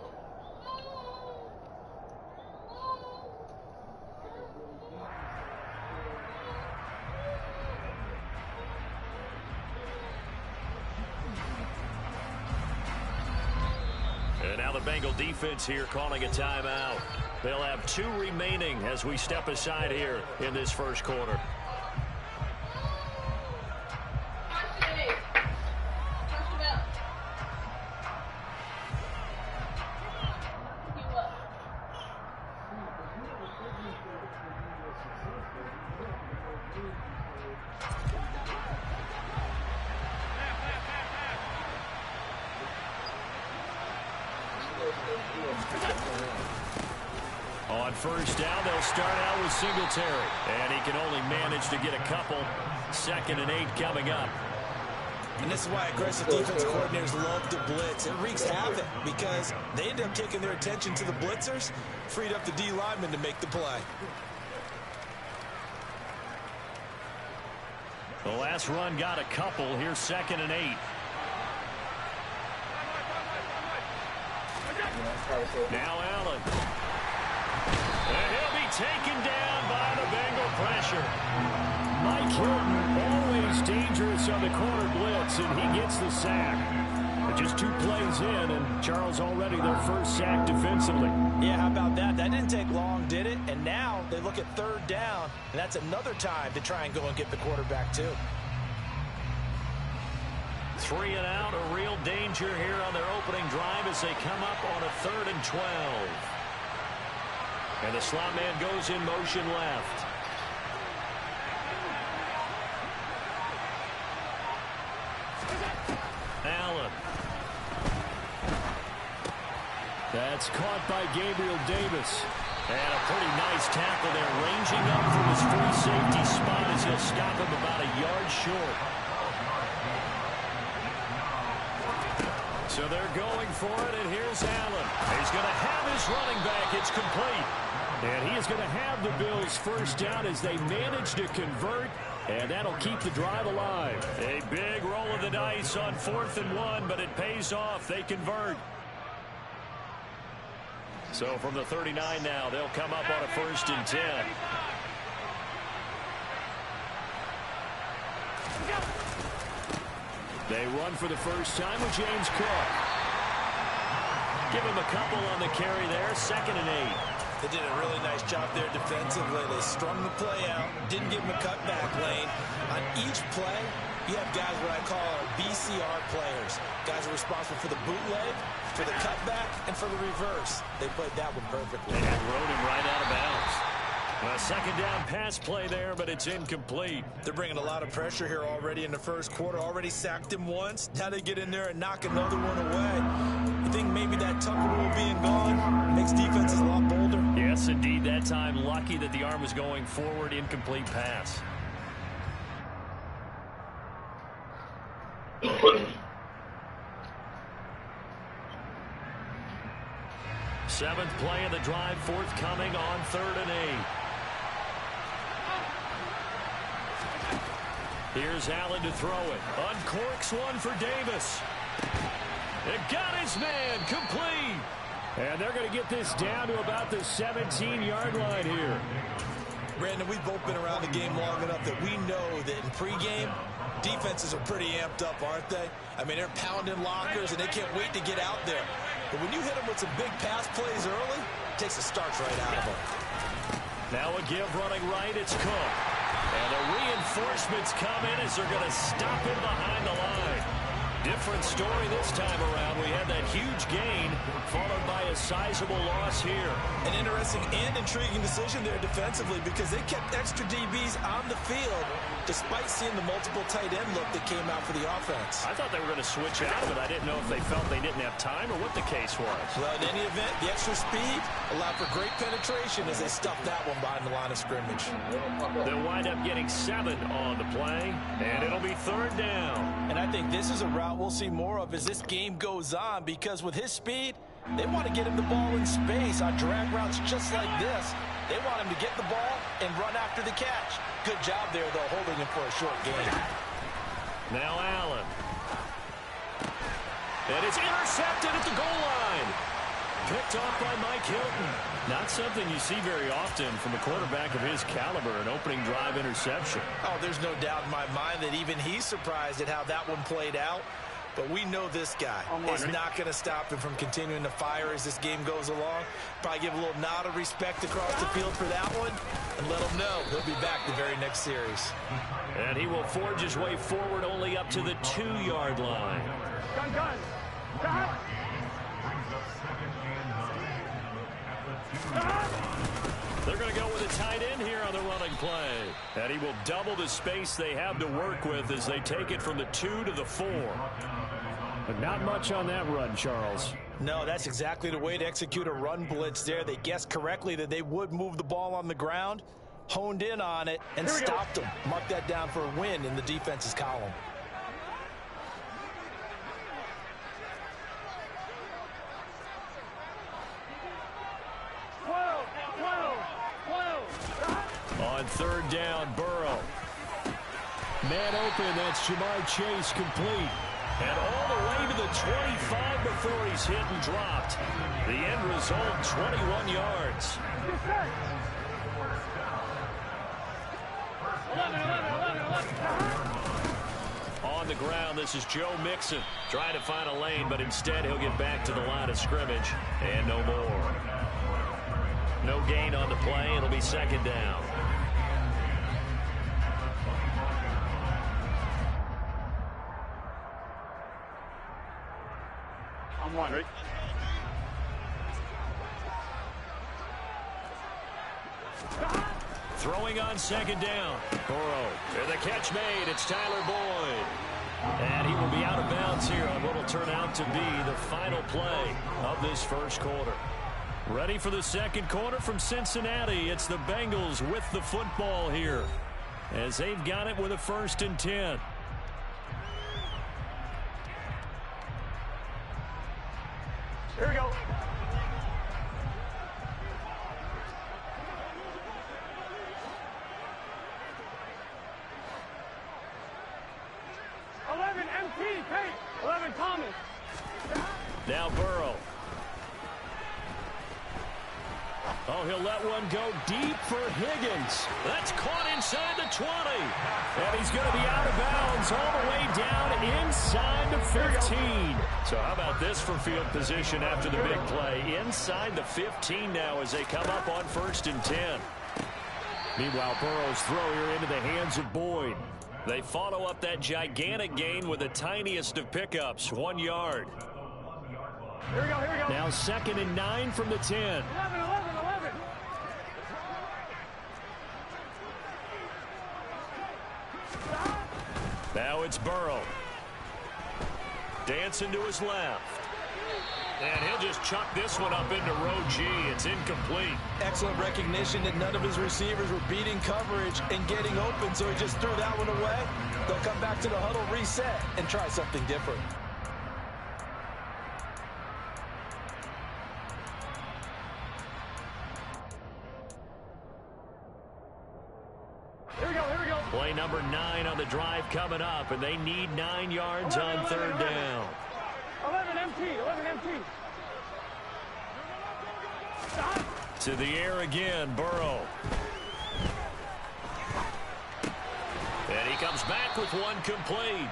And now the Bengal defense here calling a timeout. They'll have 2 remaining as we step aside here in this first quarter. On first down, they'll start out with Singletary. And he can only manage to get a couple. 2nd and 8 coming up. And this is why aggressive defense coordinators love to blitz. It wreaks havoc because they end up taking their attention to the blitzers, freed up the D lineman to make the play. The last run got a couple. Here's 2nd and 8. Now Allen. And he'll be taken down by the Bengal pressure. Mike Hilton, always dangerous on the corner blitz, and he gets the sack. Just 2 plays in, and Charles already their first sack defensively. Yeah, how about that? That didn't take long, did it? And now they look at 3rd down, and that's another time to try and go and get the quarterback, too. 3 and out, a real danger here on their opening drive as they come up on a 3rd and 12. And the slot man goes in motion left. Allen. That's caught by Gabriel Davis. And a pretty nice tackle there, ranging up from his free safety spot as he'll stop him about a yard short. So they're going for it, and here's Allen. He's going to have his running back. It's complete. And he is going to have the Bills' first down as they manage to convert, and that'll keep the drive alive. A big roll of the dice on 4th and 1, but it pays off. They convert. So from the 39 now, they'll come up on a 1st and 10. They run for the first time with James Cook. Give him a couple on the carry there, 2nd and 8. They did a really nice job there defensively. They strung the play out, didn't give him a cutback lane. On each play, you have guys what I call BCR players. Guys are responsible for the bootleg, for the cutback, and for the reverse. They played that one perfectly. And rode him right out of bounds. A 2nd down pass play there, but it's incomplete. They're bringing a lot of pressure here already in the first quarter. Already sacked him once. Now they get in there and knock another one away. You think maybe that Tucker rule being gone makes defenses a lot bolder? Yes, indeed. That time, lucky that the arm was going forward. Incomplete pass. Seventh play of the drive forthcoming on 3rd and 8. Here's Allen to throw it. Uncorks one for Davis. It got his man complete. And they're going to get this down to about the 17-yard line here. Brandon, we've both been around the game long enough that we know that in pregame, defenses are pretty amped up, aren't they? I mean, they're pounding lockers, and they can't wait to get out there. But when you hit them with some big pass plays early, it takes the starch right out of them. Now a give running right, it's Cook. And the reinforcements come in as they're going to stop him behind the line. Different story this time around. We had that huge gain followed by a sizable loss here. An interesting and intriguing decision there defensively because they kept extra DBs on the field despite seeing the multiple tight end look that came out for the offense. I thought they were going to switch out of it. I didn't know if they felt they didn't have time or what the case was. Well, in any event, the extra speed allowed for great penetration as they stuffed that one behind the line of scrimmage. They'll wind up getting 7 on the play, and it'll be 3rd down. And I think this is a route we'll see more of as this game goes on because with his speed, they want to get him the ball in space on drag routes just like this. They want him to get the ball and run after the catch. Good job there, though, holding him for a short gain. Now Allen. And it's intercepted at the goal line. Picked off by Mike Hilton. Not something you see very often from a quarterback of his caliber, an opening drive interception. Oh, there's no doubt in my mind that even he's surprised at how that one played out. But we know this guy is not going to stop him from continuing to fire as this game goes along. Probably give a little nod of respect across the field for that one and let him know he'll be back the very next series. And he will forge his way forward only up to the 2-yard line. They're going to go with a tight end here on the running play. And he will double the space they have to work with as they take it from the 2 to the 4. But not much on that run, Charles. No, that's exactly the way to execute a run blitz there. They guessed correctly that they would move the ball on the ground, honed in on it, and stopped them. Mark that down for a win in the defense's column. On 3rd down, Burrow. Man open, that's Jamar Chase complete. And all the way to the 25 before he's hit and dropped. The end result, 21 yards. 11. On the ground, this is Joe Mixon trying to find a lane, but instead he'll get back to the line of scrimmage. And no more. No gain on the play. It'll be second down. I'm one, right? Throwing on second down. Burrow. And the catch made. It's Tyler Boyd. And he will be out of bounds here on what will turn out to be the final play of this first quarter. Ready for the second quarter from Cincinnati. It's the Bengals with the football here as they've got it with a 1st and 10. Here we go. Thomas. Now Burrow. Oh, he'll let one go deep for Higgins. That's caught inside the 20. And he's going to be out of bounds all the way down inside the 15. So how about this for field position after the big play? Inside the 15 now as they come up on 1st and 10. Meanwhile, Burrow's throw here into the hands of Boyd. They follow up that gigantic gain with the tiniest of pickups, 1 yard. Here we go, here we go. Now 2nd and 9 from the 10. 11. Now it's Burrow. Dancing to his left. And he'll just chuck this one up into row G. It's incomplete. Excellent recognition that none of his receivers were beating coverage and getting open, so he just threw that one away. They'll come back to the huddle, reset, and try something different. Here we go. Play number 9 on the drive coming up, and they need 9 yards on 3rd down. 11 empty. Stop. To the air again, Burrow. And he comes back with one complete.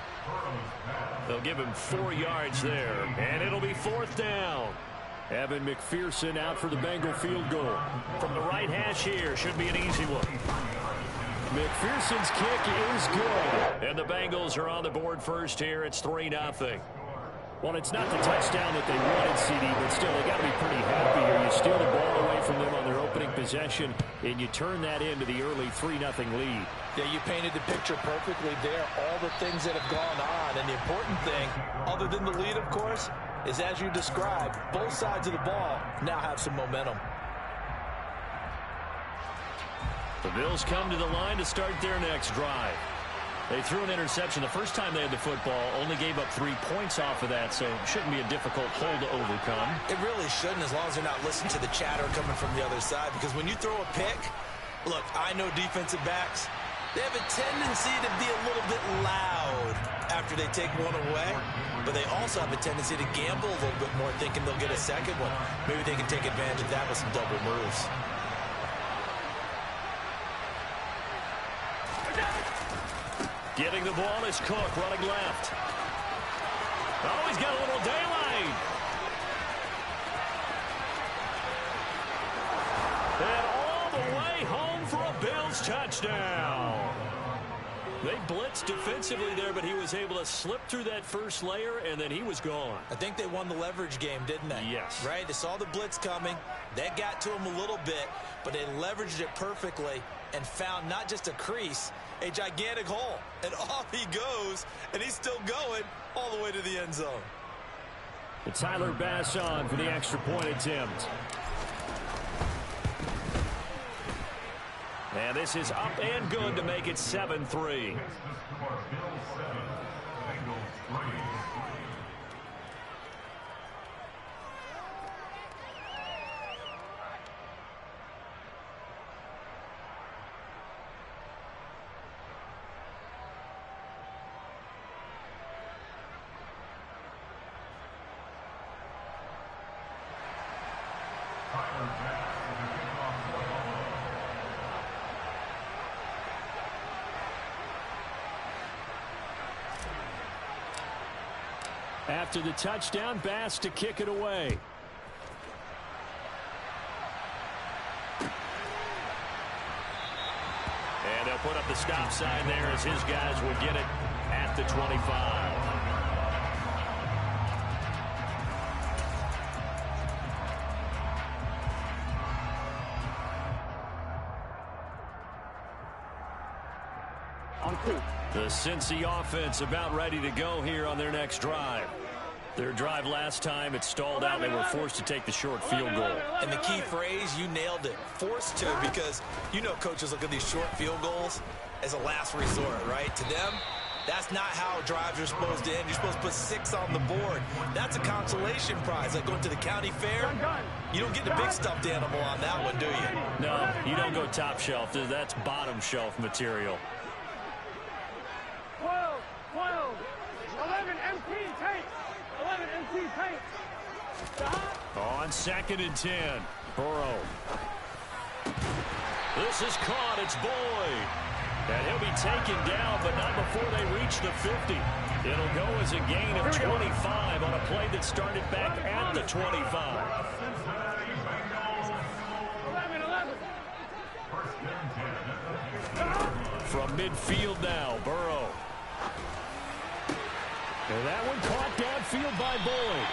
They'll give him 4 yards there, and it'll be 4th down. Evan McPherson out for the Bengal field goal. From the right hash here, should be an easy one. McPherson's kick is good. And the Bengals are on the board first here. It's 3-0. Well, it's not the touchdown that they wanted, CD, but still, they got to be pretty happy here. You steal the ball away from them on their opening possession, and you turn that into the early 3-0 lead. Yeah, you painted the picture perfectly there, all the things that have gone on. And the important thing, other than the lead, of course, is as you described, both sides of the ball now have some momentum. The Bills come to the line to start their next drive. They threw an interception the first time they had the football, only gave up 3 points off of that, so it shouldn't be a difficult hole to overcome. It really shouldn't, as long as they're not listening to the chatter coming from the other side, because when you throw a pick, look, I know defensive backs, they have a tendency to be a little bit loud after they take one away, but they also have a tendency to gamble a little bit more, thinking they'll get a second one. Maybe they can take advantage of that with some double moves. Getting the ball is Cook, running left. Oh, he's got a little daylight. And all the way home for a Bills touchdown. They blitzed defensively there, but he was able to slip through that first layer, and then he was gone. I think they won the leverage game, didn't they? Yes. Right? They saw the blitz coming. That got to him a little bit, but they leveraged it perfectly and found not just a crease, a gigantic hole. And off he goes, and he's still going all the way to the end zone. It's Tyler Bass on for the extra point attempt. And this is up and good to make it 7-3. After the touchdown, Bass to kick it away. And they'll put up the stop sign there as his guys will get it at the 25. The Cincy offense about ready to go here on their next drive. Their drive last time, it stalled out. They were forced to take the short field goal. And the key phrase, you nailed it, forced to, because you know coaches look at these short field goals as a last resort, right? To them, that's not how drives are supposed to end. You're supposed to put 6 on the board. That's a consolation prize, like going to the county fair. You don't get the big stuffed animal on that one, do you? No, you don't go top shelf. That's bottom shelf material. 12, 11 MT tanks. 11 MT tanks. On 2nd and 10, Burrow. This is caught. It's Boyd. And he'll be taken down, but not before they reach the 50. It'll go as a gain of 25 on a play that started back at the 25. 11. From midfield now, Burrow. And that one caught downfield by Boyd.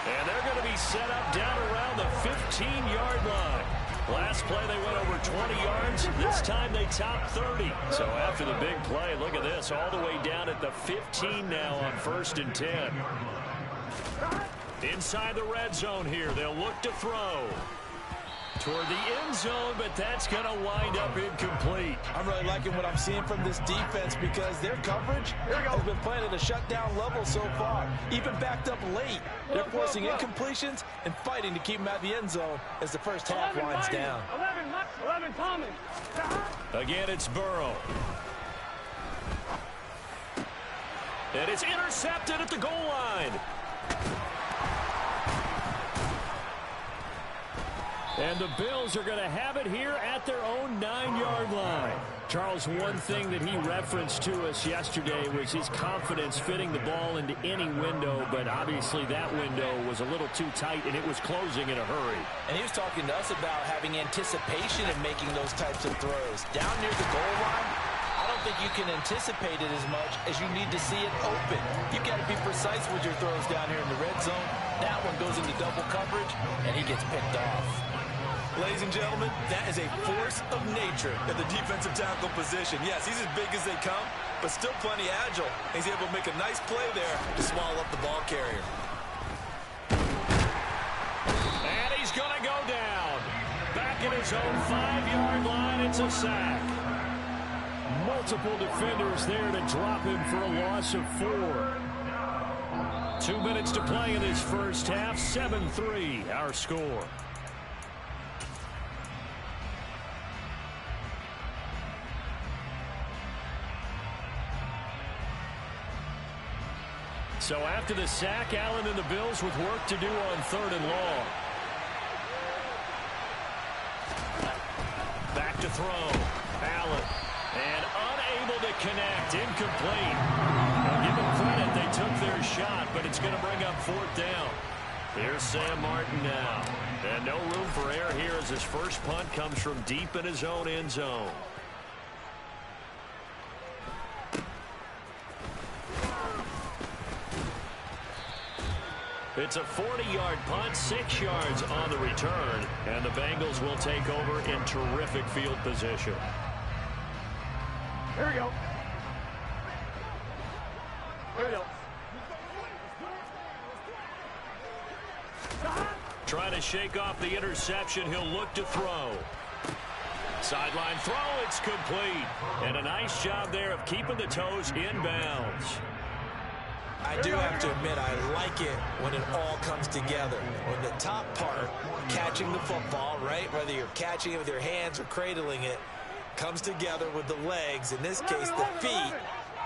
And they're going to be set up down around the 15-yard line. Last play they went over 20 yards. This time they topped 30. So after the big play, look at this, all the way down at the 15 now on 1st and 10. Inside the red zone here, they'll look to throw. Toward the end zone, but that's going to wind up incomplete. I'm really liking what I'm seeing from this defense because their coverage has been playing at a shutdown level so far. Even backed up late. They're forcing incompletions and fighting to keep them at the end zone as the first half winds down. 11 Thomas. Again, it's Burrow. And it's intercepted at the goal line. And the Bills are going to have it here at their own 9-yard line. Charles, one thing that he referenced to us yesterday was his confidence fitting the ball into any window, but obviously that window was a little too tight, and it was closing in a hurry. And he was talking to us about having anticipation in making those types of throws. Down near the goal line, I don't think you can anticipate it as much as you need to see it open. You got to be precise with your throws down here in the red zone. That one goes into double coverage, and he gets picked off. Ladies and gentlemen, that is a force of nature at the defensive tackle position. Yes, he's as big as they come, but still plenty agile. He's able to make a nice play there to swallow up the ball carrier. And he's going to go down. Back at his own 5-yard line, it's a sack. Multiple defenders there to drop him for a loss of 4. 2 minutes to play in this first half. 7-3, our score. So after the sack, Allen and the Bills with work to do on 3rd and long. Back to throw. Allen. And unable to connect. Incomplete. I'll give them credit. They took their shot, but it's going to bring up 4th down. Here's Sam Martin now. And no room for error here as his first punt comes from deep in his own end zone. It's a 40-yard punt, 6 yards on the return, and the Bengals will take over in terrific field position. Here we go. Here we go. Trying to shake off the interception, he'll look to throw. Sideline throw, it's complete. And a nice job there of keeping the toes inbounds. I do have to admit, I like it when it all comes together. When the top part, catching the football, right, whether you're catching it with your hands or cradling it, comes together with the legs, in this case the feet,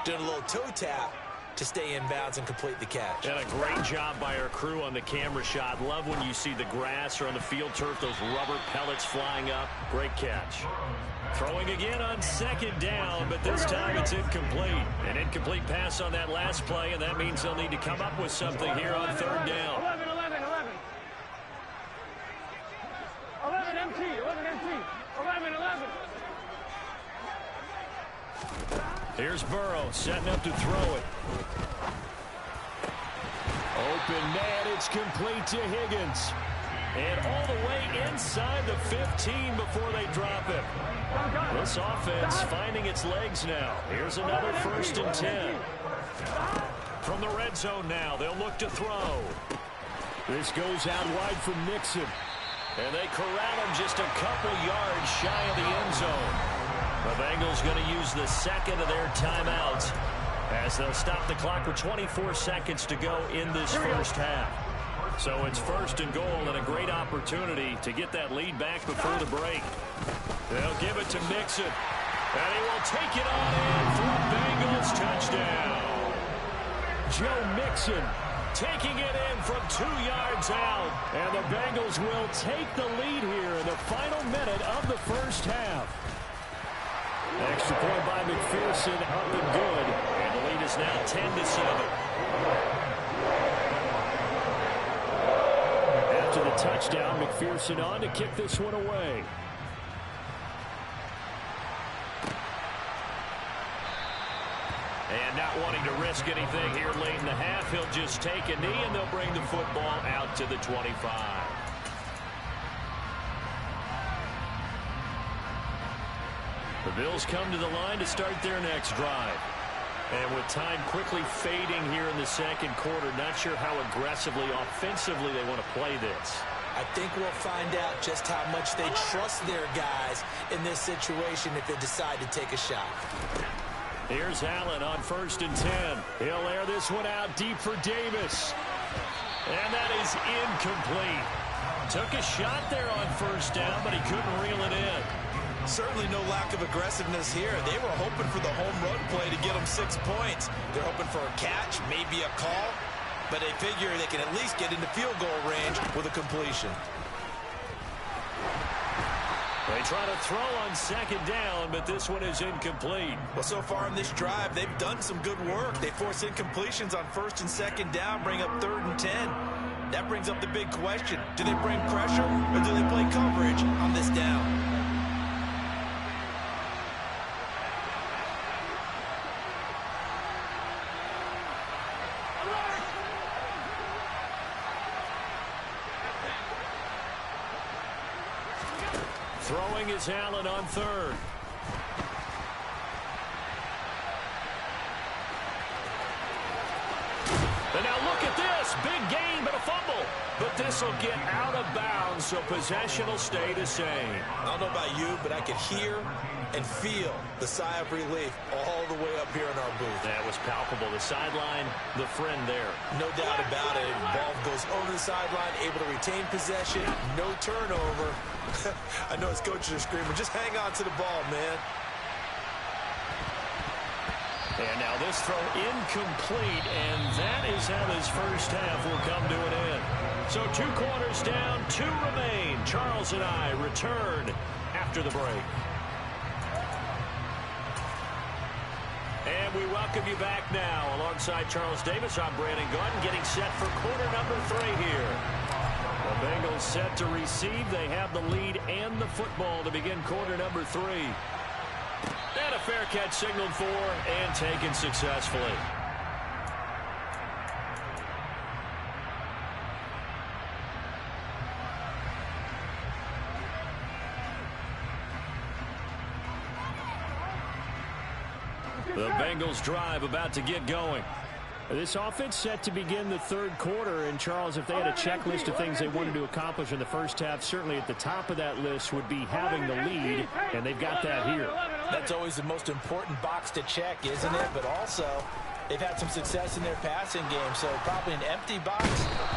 doing a little toe tap. to stay in bounds and complete the catch. And a great job by our crew on the camera shot. Love when you see the grass or on the field turf, those rubber pellets flying up. Great catch. Throwing again on second down, but this time it's incomplete. An incomplete pass on that last play, and that means they'll need to come up with something here on third down. 11 MT, 11 MT, 11. Here's Burrow setting up to throw it. Open man, it's complete to Higgins. And all the way inside the 15 before they drop it. This offense finding its legs now. Here's another 1st and 10. From the red zone now, they'll look to throw. This goes out wide for Nixon. And they corral him just a couple yards shy of the end zone. The Bengals going to use the second of their timeouts as they'll stop the clock with 24 seconds to go in this first half. So it's 1st and goal and a great opportunity to get that lead back before the break. They'll give it to Nixon. And he will take it on in for a Bengals touchdown. Joe Mixon taking it in from 2 yards out. And the Bengals will take the lead here in the final minute of the first half. Extra point by McPherson, up and good. And the lead is now 10-7. After the touchdown, McPherson on to kick this one away. And not wanting to risk anything here late in the half, he'll just take a knee and they'll bring the football out to the 25. The Bills come to the line to start their next drive. And with time quickly fading here in the second quarter, not sure how aggressively, offensively they want to play this. I think we'll find out just how much they trust their guys in this situation if they decide to take a shot. Here's Allen on 1st and 10. He'll air this one out deep for Davis. And that is incomplete. Took a shot there on 1st down, but he couldn't reel it in. Certainly no lack of aggressiveness here. They were hoping for the home run play to get them 6 points. They're hoping for a catch, maybe a call, but they figure they can at least get into field goal range with a completion. They try to throw on 2nd down, but this one is incomplete. Well, so far in this drive, they've done some good work. They force incompletions on 1st and 2nd down, bring up 3rd and 10. That brings up the big question. Do they bring pressure or do they play coverage on this down? Throwing is Allen on 3rd. And now look at this. Big gain, but a fumble. But this will get out of bounds, so possession will stay the same. I don't know about you, but I could hear and feel the sigh of relief all the way up here in our booth. That was palpable. The sideline, the friend there. No doubt about it. Ball goes over the sideline, able to retain possession, no turnover. I know his coaches are screaming, just hang on to the ball, man. And now this throw incomplete, and that is how this first half will come to an end. So 2 quarters down, 2 remain. Charles and I return after the break. And we welcome you back now. Alongside Charles Davis, I'm Brandon Gordon, getting set for quarter number 3 here. The Bengals set to receive. They have the lead and the football to begin quarter number 3. And a fair catch signaled for and taken successfully. The Bengals drive about to get going. This offense set to begin the 3rd quarter. And, Charles, if they had a checklist of things they wanted to accomplish in the first half, certainly at the top of that list would be having the lead, and they've got that here. That's always the most important box to check, isn't it? But also, they've had some success in their passing game, so probably an empty box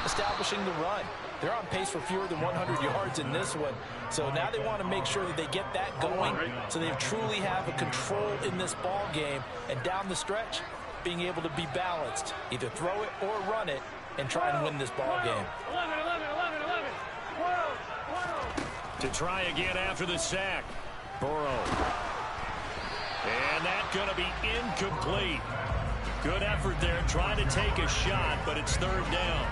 establishing the run. They're on pace for fewer than 100 yards in this one. So now they want to make sure that they get that going so they truly have a control in this ball game. And down the stretch, being able to be balanced. Either throw it or run it and try and win this ball game. 11, 11, 11, 11. 12, 12. To try again after the sack. Burrow. And that's going to be incomplete. Good effort there trying to take a shot, but it's third down.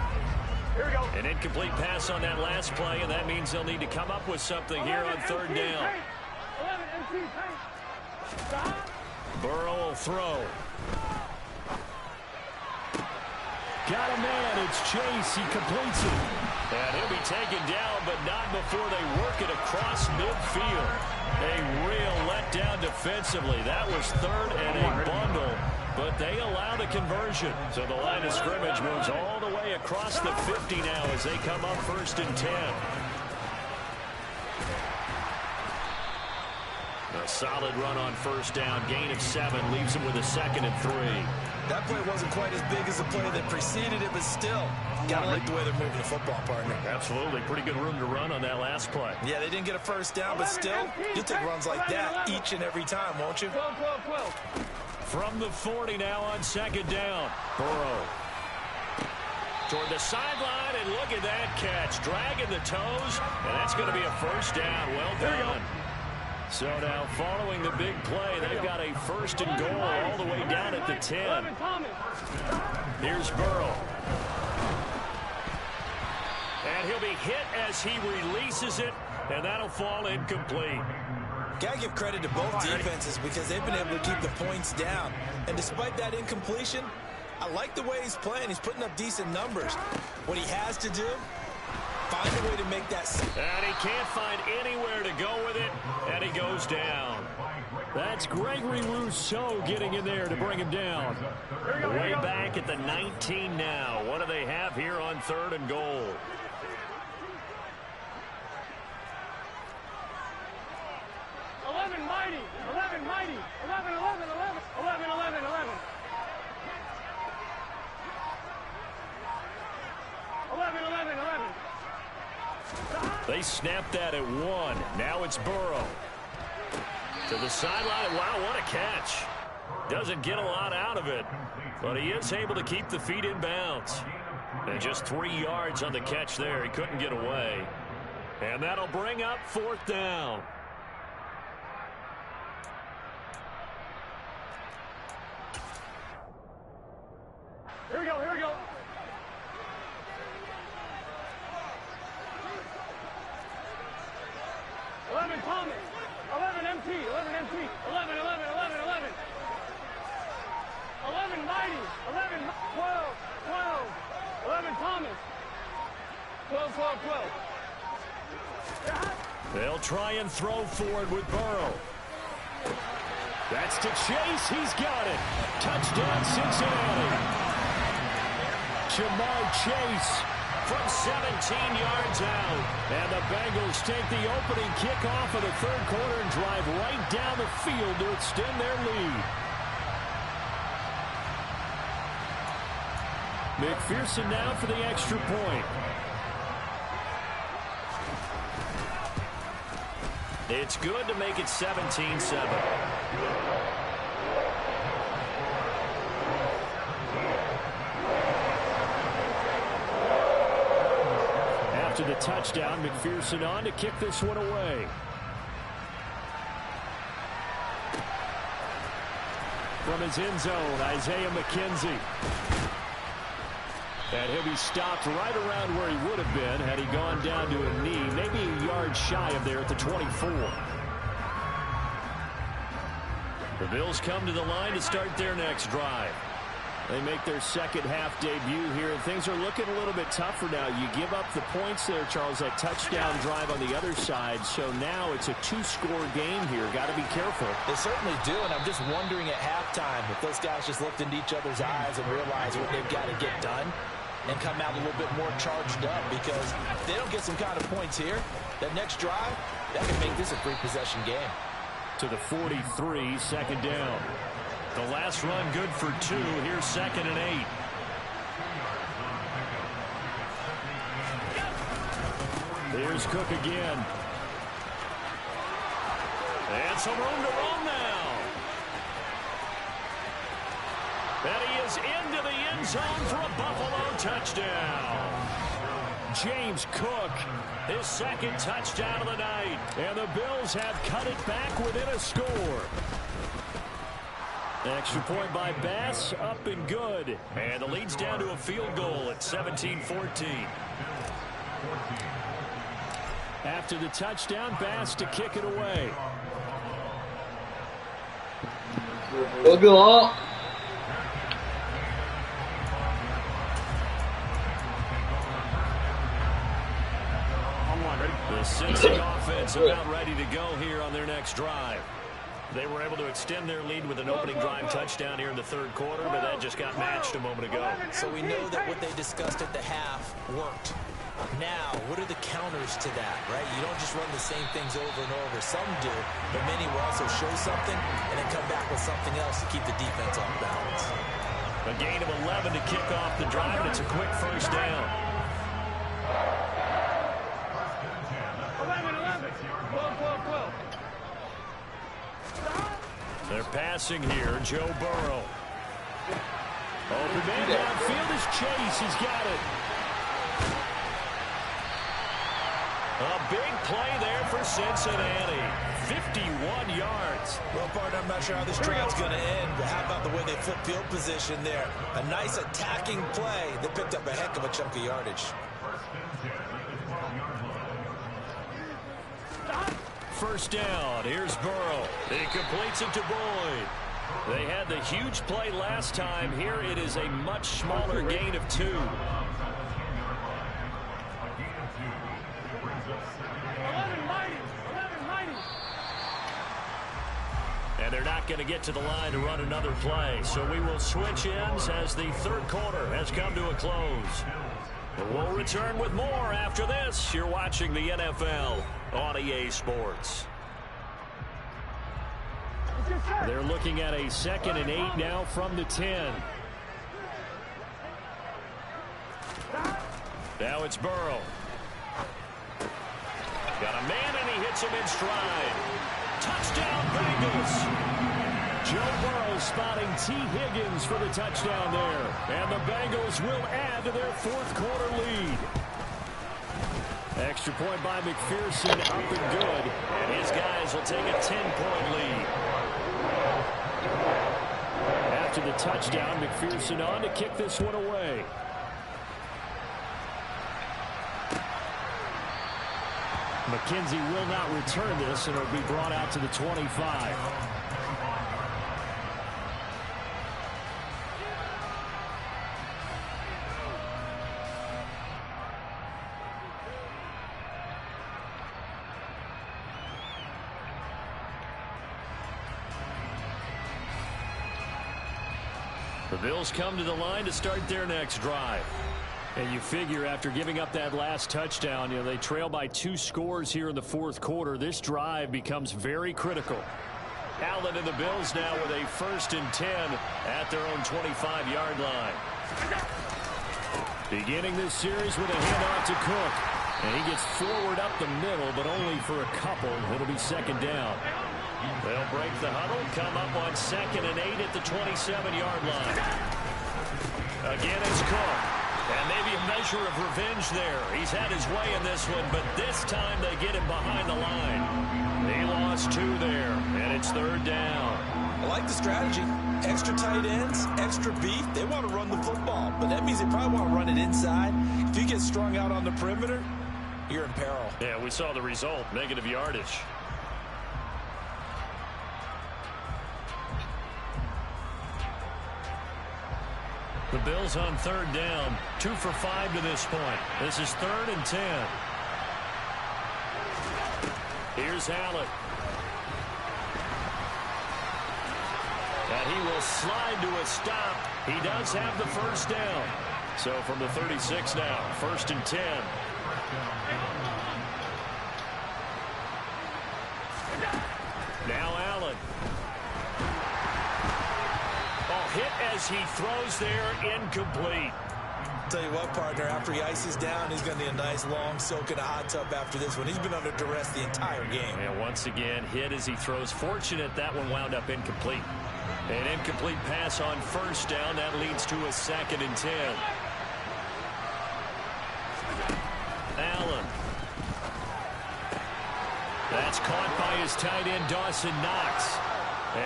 Here we go. An incomplete pass on that last play, and that means they'll need to come up with something here on third down. 11 MC tank. Stop. Burrow will throw. Got a man. It's Chase. He completes it. And he'll be taken down, but not before they work it across midfield. A real letdown defensively. That was third and a bundle, but they allow the conversion. So the line of scrimmage moves all the way across the 50 now as they come up 1st and 10. A solid run on first down. Gain of 7 leaves them with a 2nd and 3. That play wasn't quite as big as the play that preceded it, but still, gotta like the way they're moving the football, partner. Absolutely. Pretty good room to run on that last play. Yeah, they didn't get a first down, but still, you'll take runs like that each and every time, won't you? 12, 12, 12. From the 40 now on 2nd down. Burrow. Toward the sideline, and look at that catch. Dragging the toes, and that's going to be a first down. Well done. So now following the big play, they've got a 1st and goal all the way down at the 10. Here's Burrow. And he'll be hit as he releases it, and that'll fall incomplete. Gotta give credit to both defenses because they've been able to keep the points down. And despite that incompletion, I like the way he's playing. He's putting up decent numbers. What he has to do, find a way to make that. And he can't find anywhere to go with it, and he goes down. That's Gregory Rousseau getting in there to bring him down. Way back at the 19 now. What do they have here on 3rd and goal? Mighty, 11, mighty, 11, 11, 11, 11, 11, 11. 11, 11, 11. They snapped that at 1. Now it's Burrow. To the sideline. Wow, what a catch. Doesn't get a lot out of it, but he is able to keep the feet in bounds. And just 3 yards on the catch there. He couldn't get away. And that'll bring up 4th down. Here we go, here we go. 11 Thomas, 11 MT, 11 MT, 11, 11, 11, 11. 11 Mighty, 11, 12, 12, 11 Thomas, 12, 12, 12. They'll try and throw forward with Burrow. That's to Chase. He's got it. Touchdown, Cincinnati. Jamar Chase from 17 yards out. And the Bengals take the opening kickoff of the 3rd quarter and drive right down the field to extend their lead. McPherson now for the extra point. It's good to make it 17-7. After the touchdown, McPherson on to kick this one away. From his end zone, Isaiah McKenzie. And he'll be stopped right around where he would have been had he gone down to a knee, maybe a yard shy of there at the 24. The Bills come to the line to start their next drive. They make their second half debut here, and things are looking a little bit tougher now. You give up the points there, Charles, that touchdown drive on the other side. So now it's a 2-score game here. Got to be careful. They certainly do, and I'm just wondering at halftime if those guys just looked into each other's eyes and realized what they've got to get done and come out a little bit more charged up, because if they don't get some kind of points here, that next drive, that can make this a 3-possession game. To the 43, 2nd down. The last run good for 2. Here's 2nd and 8. Here's Cook again. And some room to roam now. And he is into the end zone for a Buffalo touchdown. James Cook, his second touchdown of the night. And the Bills have cut it back within a score. Extra point by Bass, up and good. And the lead's down to a field goal at 17-14. After the touchdown, Bass to kick it away. The Cincy offense about ready to go here on their next drive. They were able to extend their lead with an opening drive touchdown here in the third quarter, but that just got matched a moment ago. So we know that what they discussed at the half worked. Now, what are the counters to that, right? You don't just run the same things over and over. Some do, but many will also show something and then come back with something else to keep the defense off balance. A gain of 11 to kick off the drive, and it's a quick first down. 11. 12. They're passing here. Joe Burrow. Open man downfield is Chase. He's got it. A big play there for Cincinnati. 51 yards. Well, partner, I'm not sure how this drive's going to end, but how about the way they flip field position there? A nice attacking play that picked up a heck of a chunk of yardage. First down. Here's Burrow. He completes it to Boyd. They had the huge play last time. Here it is a much smaller gain of 2. 11 mighty. And they're not going to get to the line to run another play. So we will switch ends as the third quarter has come to a close. We'll return with more after this. You're watching the NFL on EA Sports. They're looking at a 2nd and 8 now from the 10. Now it's Burrow. Got a man and he hits him in stride. Touchdown Bengals. Joe Burrow spotting T. Higgins for the touchdown there. And the Bengals will add to their fourth quarter lead. Extra point by McPherson, up and good. And his guys will take a 10-point lead. After the touchdown, McPherson on to kick this one away. McKenzie will not return this, and it'll be brought out to the 25. The Bills come to the line to start their next drive. And you figure after giving up that last touchdown, they trail by 2 scores here in the fourth quarter. This drive becomes very critical. Allen and the Bills now with a 1st and 10 at their own 25-yard line. Beginning this series with a handoff to Cook. And he gets forward up the middle, but only for a couple. It'll be 2nd down. They'll break the huddle, come up on 2nd and 8 at the 27-yard line. Again, it's Cook. And maybe a measure of revenge there. He's had his way in this one, but this time they get him behind the line. He lost 2 there, and it's 3rd down. I like the strategy. Extra tight ends, extra beef. They want to run the football, but that means they probably want to run it inside. If you get strung out on the perimeter, you're in peril. Yeah, we saw the result, negative yardage. The Bills on 3rd down, 2 for 5 to this point. This is 3rd and 10. Here's Allen. And he will slide to a stop. He does have the 1st down. So from the 36 now, 1st and 10. Now Allen. Hit as he throws there, incomplete. Tell you what, partner, after he ices down, he's going to need a nice long soak in a hot tub after this one. He's been under duress the entire game. And once again, hit as he throws. Fortunate that one wound up incomplete. An incomplete pass on first down. That leads to a 2nd and 10. Allen. That's caught by his tight end, Dawson Knox.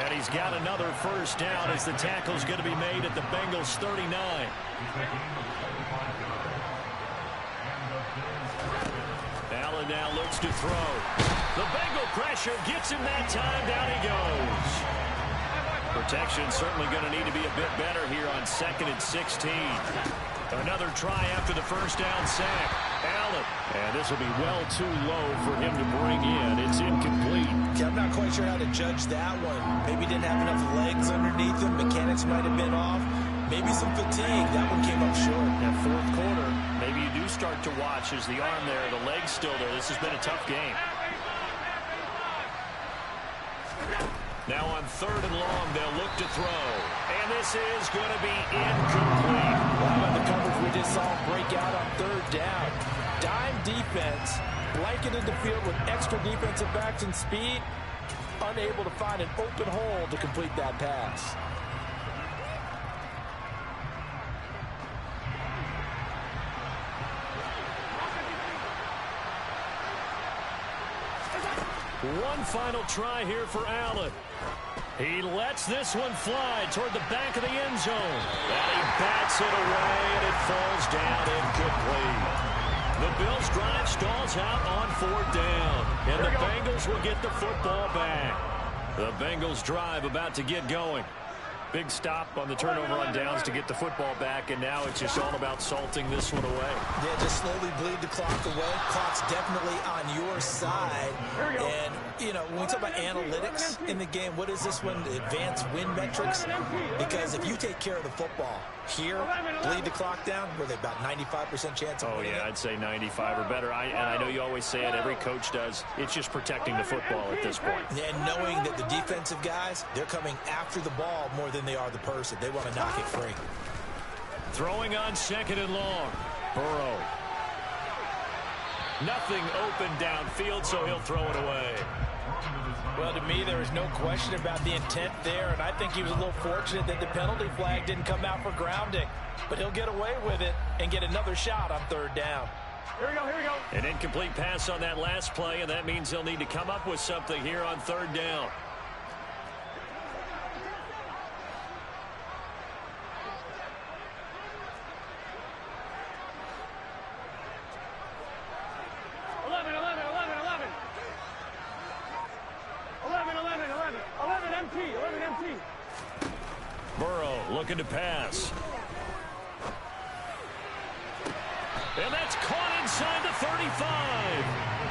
And he's got another first down as the tackle's going to be made at the Bengals 39. Allen now looks to throw. The Bengal pressure gets him that time. Down he goes. Protection certainly going to need to be a bit better here on 2nd and 16. Another try after the first down sack. Allen. And this will be well too low for him to bring in. It's incomplete. I'm not quite sure how to judge that one. Maybe didn't have enough legs underneath him. Mechanics might have been off. Maybe some fatigue. That one came up short. That 4th quarter, maybe you do start to watch as the arm there, the leg's still there. This has been a tough game. Now on 3rd and long, they'll look to throw. And this is going to be incomplete. How about the coverage we just saw break out on 3rd down? Dime defense, blanketed the field with extra defensive backs and speed, unable to find an open hole to complete that pass. One final try here for Allen. He lets this one fly toward the back of the end zone. And he bats it away, and it falls down incomplete. The Bills' drive stalls out on 4th down. And the Bengals will get the football back. The Bengals' drive about to get going. Big stop on the turnover on downs to get the football back, and now it's just all about salting this one away. Yeah, just slowly bleed the clock away. Clock's definitely on your side. And, you know, when we talk about analytics in the game, what is this one? Advanced win metrics? Because if you take care of the football here, bleed the clock down, were they about 95% chance of winning it? I'd say 95 or better. And I know you always say it, every coach does. It's just protecting the football at this point. And knowing that the defensive guys, they're coming after the ball more than they are the person. They want to knock it free. Throwing on 2nd and long. Burrow. Nothing open downfield, so he'll throw it away. Well, to me, there is no question about the intent there, and I think he was a little fortunate that the penalty flag didn't come out for grounding. But he'll get away with it and get another shot on 3rd down. Here we go, here we go. An incomplete pass on that last play, and that means they'll need to come up with something here on 3rd down. Burrow looking to pass. And that's caught inside the 35.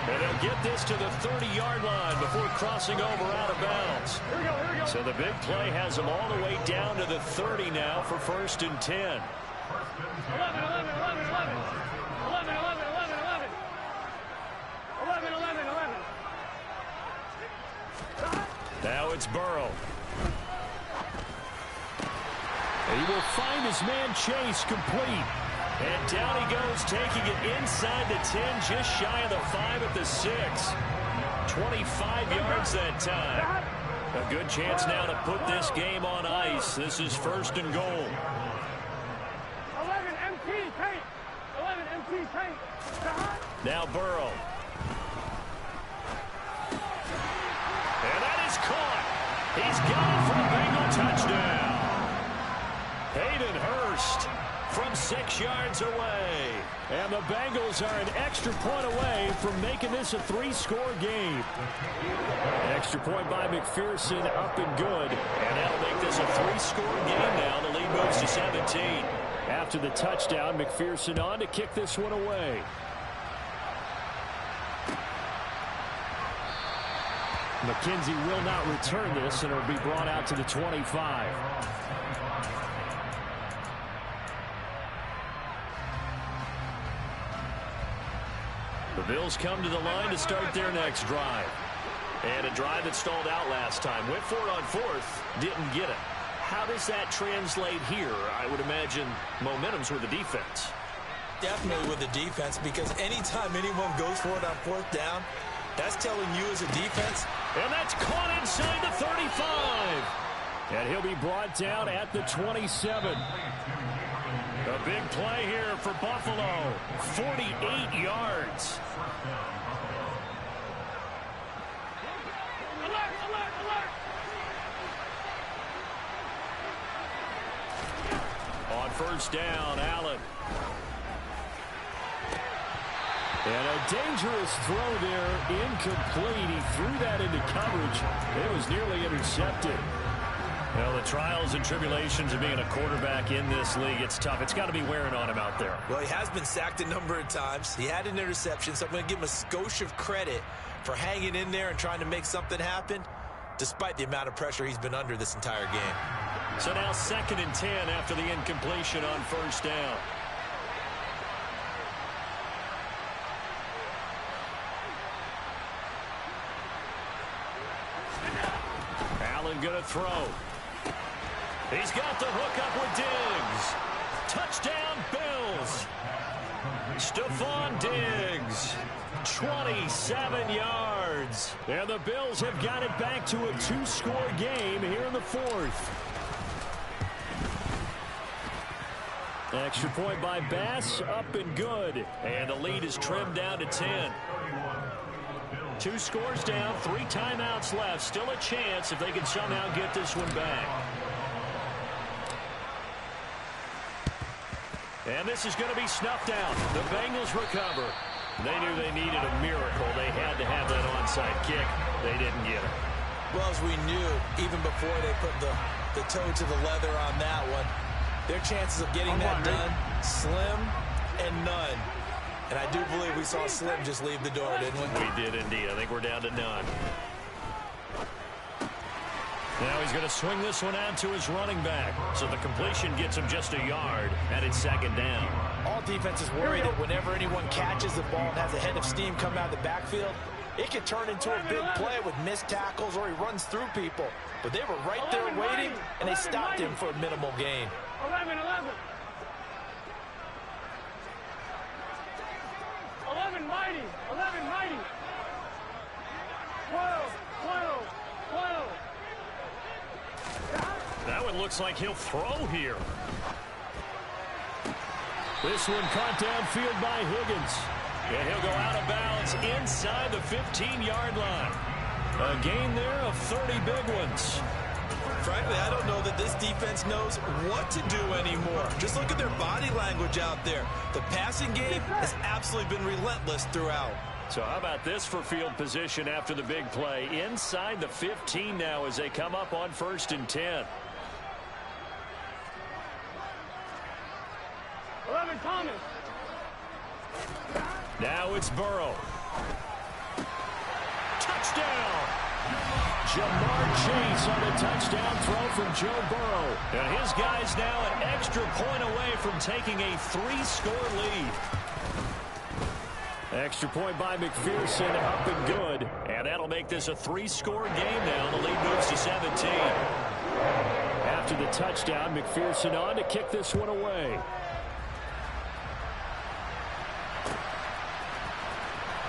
And they'll get this to the 30-yard line before crossing over out of bounds. Here we go, here we go. So the big play has them all the way down to the 30 now for 1st and 10. 11, 11, 11, 11, 11. 11, 11, 11, 11. 11, 11, 11. Now it's Burrow. He will find his man Chase complete. And down he goes, taking it inside the 10, just shy of the 5 at the 6. 25 yards that time. A good chance now to put this game on ice. This is 1st and goal. 11 MT paint. 11 MT paint. Now Burrow. And that is caught. He's got it for a Bengal touchdown. Hayden Hurst from 6 yards away. And the Bengals are an extra point away from making this a 3-score game. Extra point by McPherson, up and good. And that'll make this a 3-score game now. The lead moves to 17. After the touchdown, McPherson on to kick this one away. McKenzie will not return this, and it'll be brought out to the 25. The Bills come to the line to start their next drive. And a drive that stalled out last time. Went for it on 4th, didn't get it. How does that translate here? I would imagine momentum's with the defense. Definitely with the defense, because anytime anyone goes for it on 4th down, that's telling you as a defense. And that's caught inside the 35. And he'll be brought down at the 27. A big play here for Buffalo. 48 yards. Alert, alert, alert. On first down, Allen. And a dangerous throw there, incomplete. He threw that into coverage. It was nearly intercepted. Well, the trials and tribulations of being a quarterback in this league, it's tough. It's got to be wearing on him out there. Well, he has been sacked a number of times. He had an interception, so I'm going to give him a skosh of credit for hanging in there and trying to make something happen, despite the amount of pressure he's been under this entire game. So now 2nd and 10 after the incompletion on first down. Allen going to throw. He's got the hook up with Diggs. Touchdown, Bills. Stephon Diggs. 27 yards. And the Bills have got it back to a 2-score game here in the 4th. Extra point by Bass, up and good. And the lead is trimmed down to 10. 2 scores down, 3 timeouts left. Still a chance if they can somehow get this one back. And this is going to be snuffed out. The Bengals recover. They knew they needed a miracle. They had to have that onside kick. They didn't get it. Well, as we knew, even before they put the toe to the leather on that one, their chances of getting that done, slim and none. And I do believe we saw Slim just leave the door, didn't we? We did indeed. I think we're down to none. Now he's going to swing this one out to his running back. So the completion gets him just a yard, and it's 2nd down. All defenses worry that whenever anyone catches the ball and has a head of steam come out of the backfield, it can turn into a big play with missed tackles or he runs through people. But they were right there waiting, and they stopped him for a minimal gain. 11, 11. 11 mighty. 11 mighty. 12, 12, 12. That one looks like he'll throw here. This one caught downfield by Higgins. And he'll go out of bounds inside the 15-yard line. A gain there of 30 big ones. Frankly, I don't know that this defense knows what to do anymore. Just look at their body language out there. The passing game has absolutely been relentless throughout. So how about this for field position after the big play? Inside the 15 now as they come up on 1st and 10. 11 Thomas. Now it's Burrow. Touchdown! Jamar Chase on a touchdown throw from Joe Burrow. And his guys now an extra point away from taking a 3-score lead. Extra point by McPherson, up and good. And that'll make this a 3-score game now. The lead moves to 17. After the touchdown, McPherson on to kick this one away.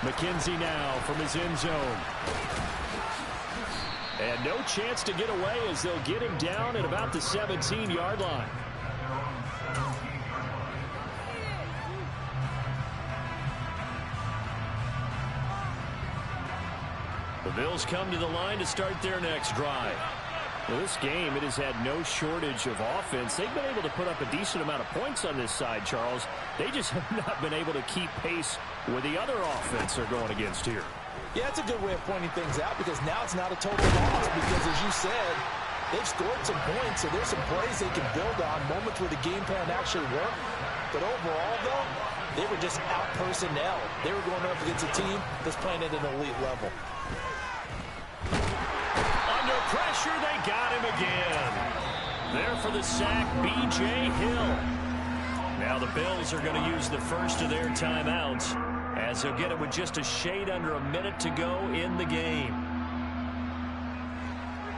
McKenzie now from his end zone. And no chance to get away as they'll get him down at about the 17-yard line. The Bills come to the line to start their next drive. Well, this game, it has had no shortage of offense. They've been able to put up a decent amount of points on this side, Charles. They just have not been able to keep pace with the other offense they're going against here. Yeah, that's a good way of pointing things out because now it's not a total loss because, as you said, they've scored some points, so there's some plays they can build on, moments where the game plan actually worked. But overall, though, they were just out personnel. They were going up against a team that's playing at an elite level. Under pressure, they got him again. There for the sack, B.J. Hill. Now the Bills are going to use the first of their timeouts as they'll get it with just a shade under a minute to go in the game.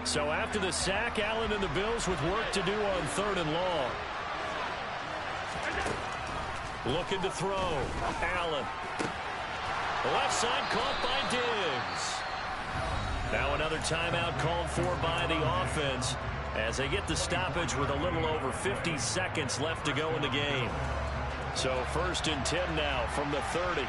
So after the sack, Allen and the Bills with work to do on 3rd and long. Looking to throw. Allen. The left side caught by Diggs. Now another timeout called for by the offense as they get the stoppage with a little over 50 seconds left to go in the game. So 1st and 10 now from the 30.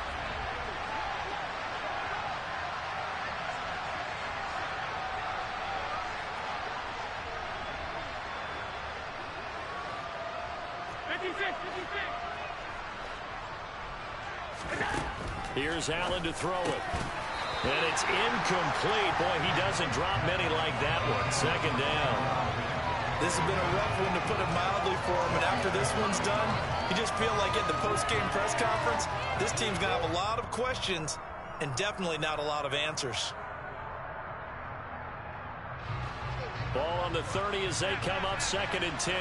Here's Allen to throw it. And it's incomplete. Boy, he doesn't drop many like that one. 2nd down. This has been a rough one, to put it mildly, for him. And after this one's done, you just feel like at the post-game press conference, this team's going to have a lot of questions and definitely not a lot of answers. Ball on the 30 as they come up 2nd and 10.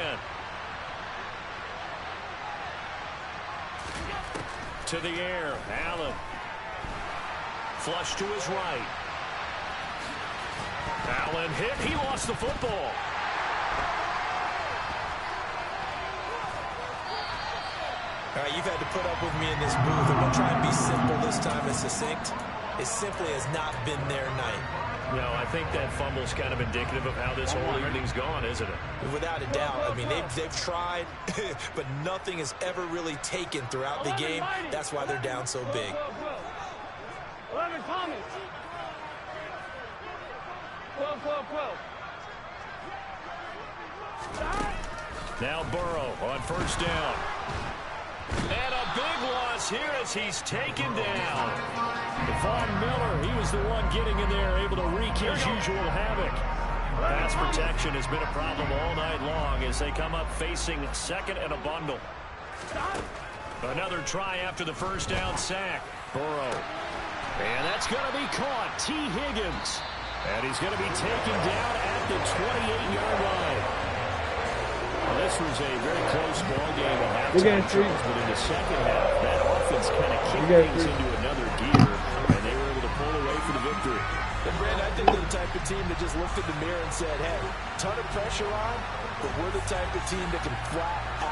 To the air, Allen. Flush to his right. Allen hit. He lost the football. All right, you've had to put up with me in this booth. I'm going to try and be simple this time and succinct. It simply has not been their night. No, I think that fumble's kind of indicative of how this whole evening's gone, isn't it? Without a doubt. I mean, they've tried, but nothing has ever really taken throughout the game. That's why they're down so big. 11 Thomas. 12. Now Burrow on 1st down. And a big loss here as he's taken down. Von Miller, he was the one getting in there, able to wreak his usual havoc. Pass protection has been a problem all night long as they come up facing 2nd and a bundle. Another try after the 1st down sack. Burrow. And that's going to be caught. T. Higgins. And he's going to be taken down at the 28-yard line. Well, this was a very close ball game at halftime, Charles, but in the 2nd half, that offense kind of kicked things into another gear, and they were able to pull away for the victory. And Brandon, I think they're the type of team that just looked in the mirror and said, hey, ton of pressure on, but we're the type of team that can flat out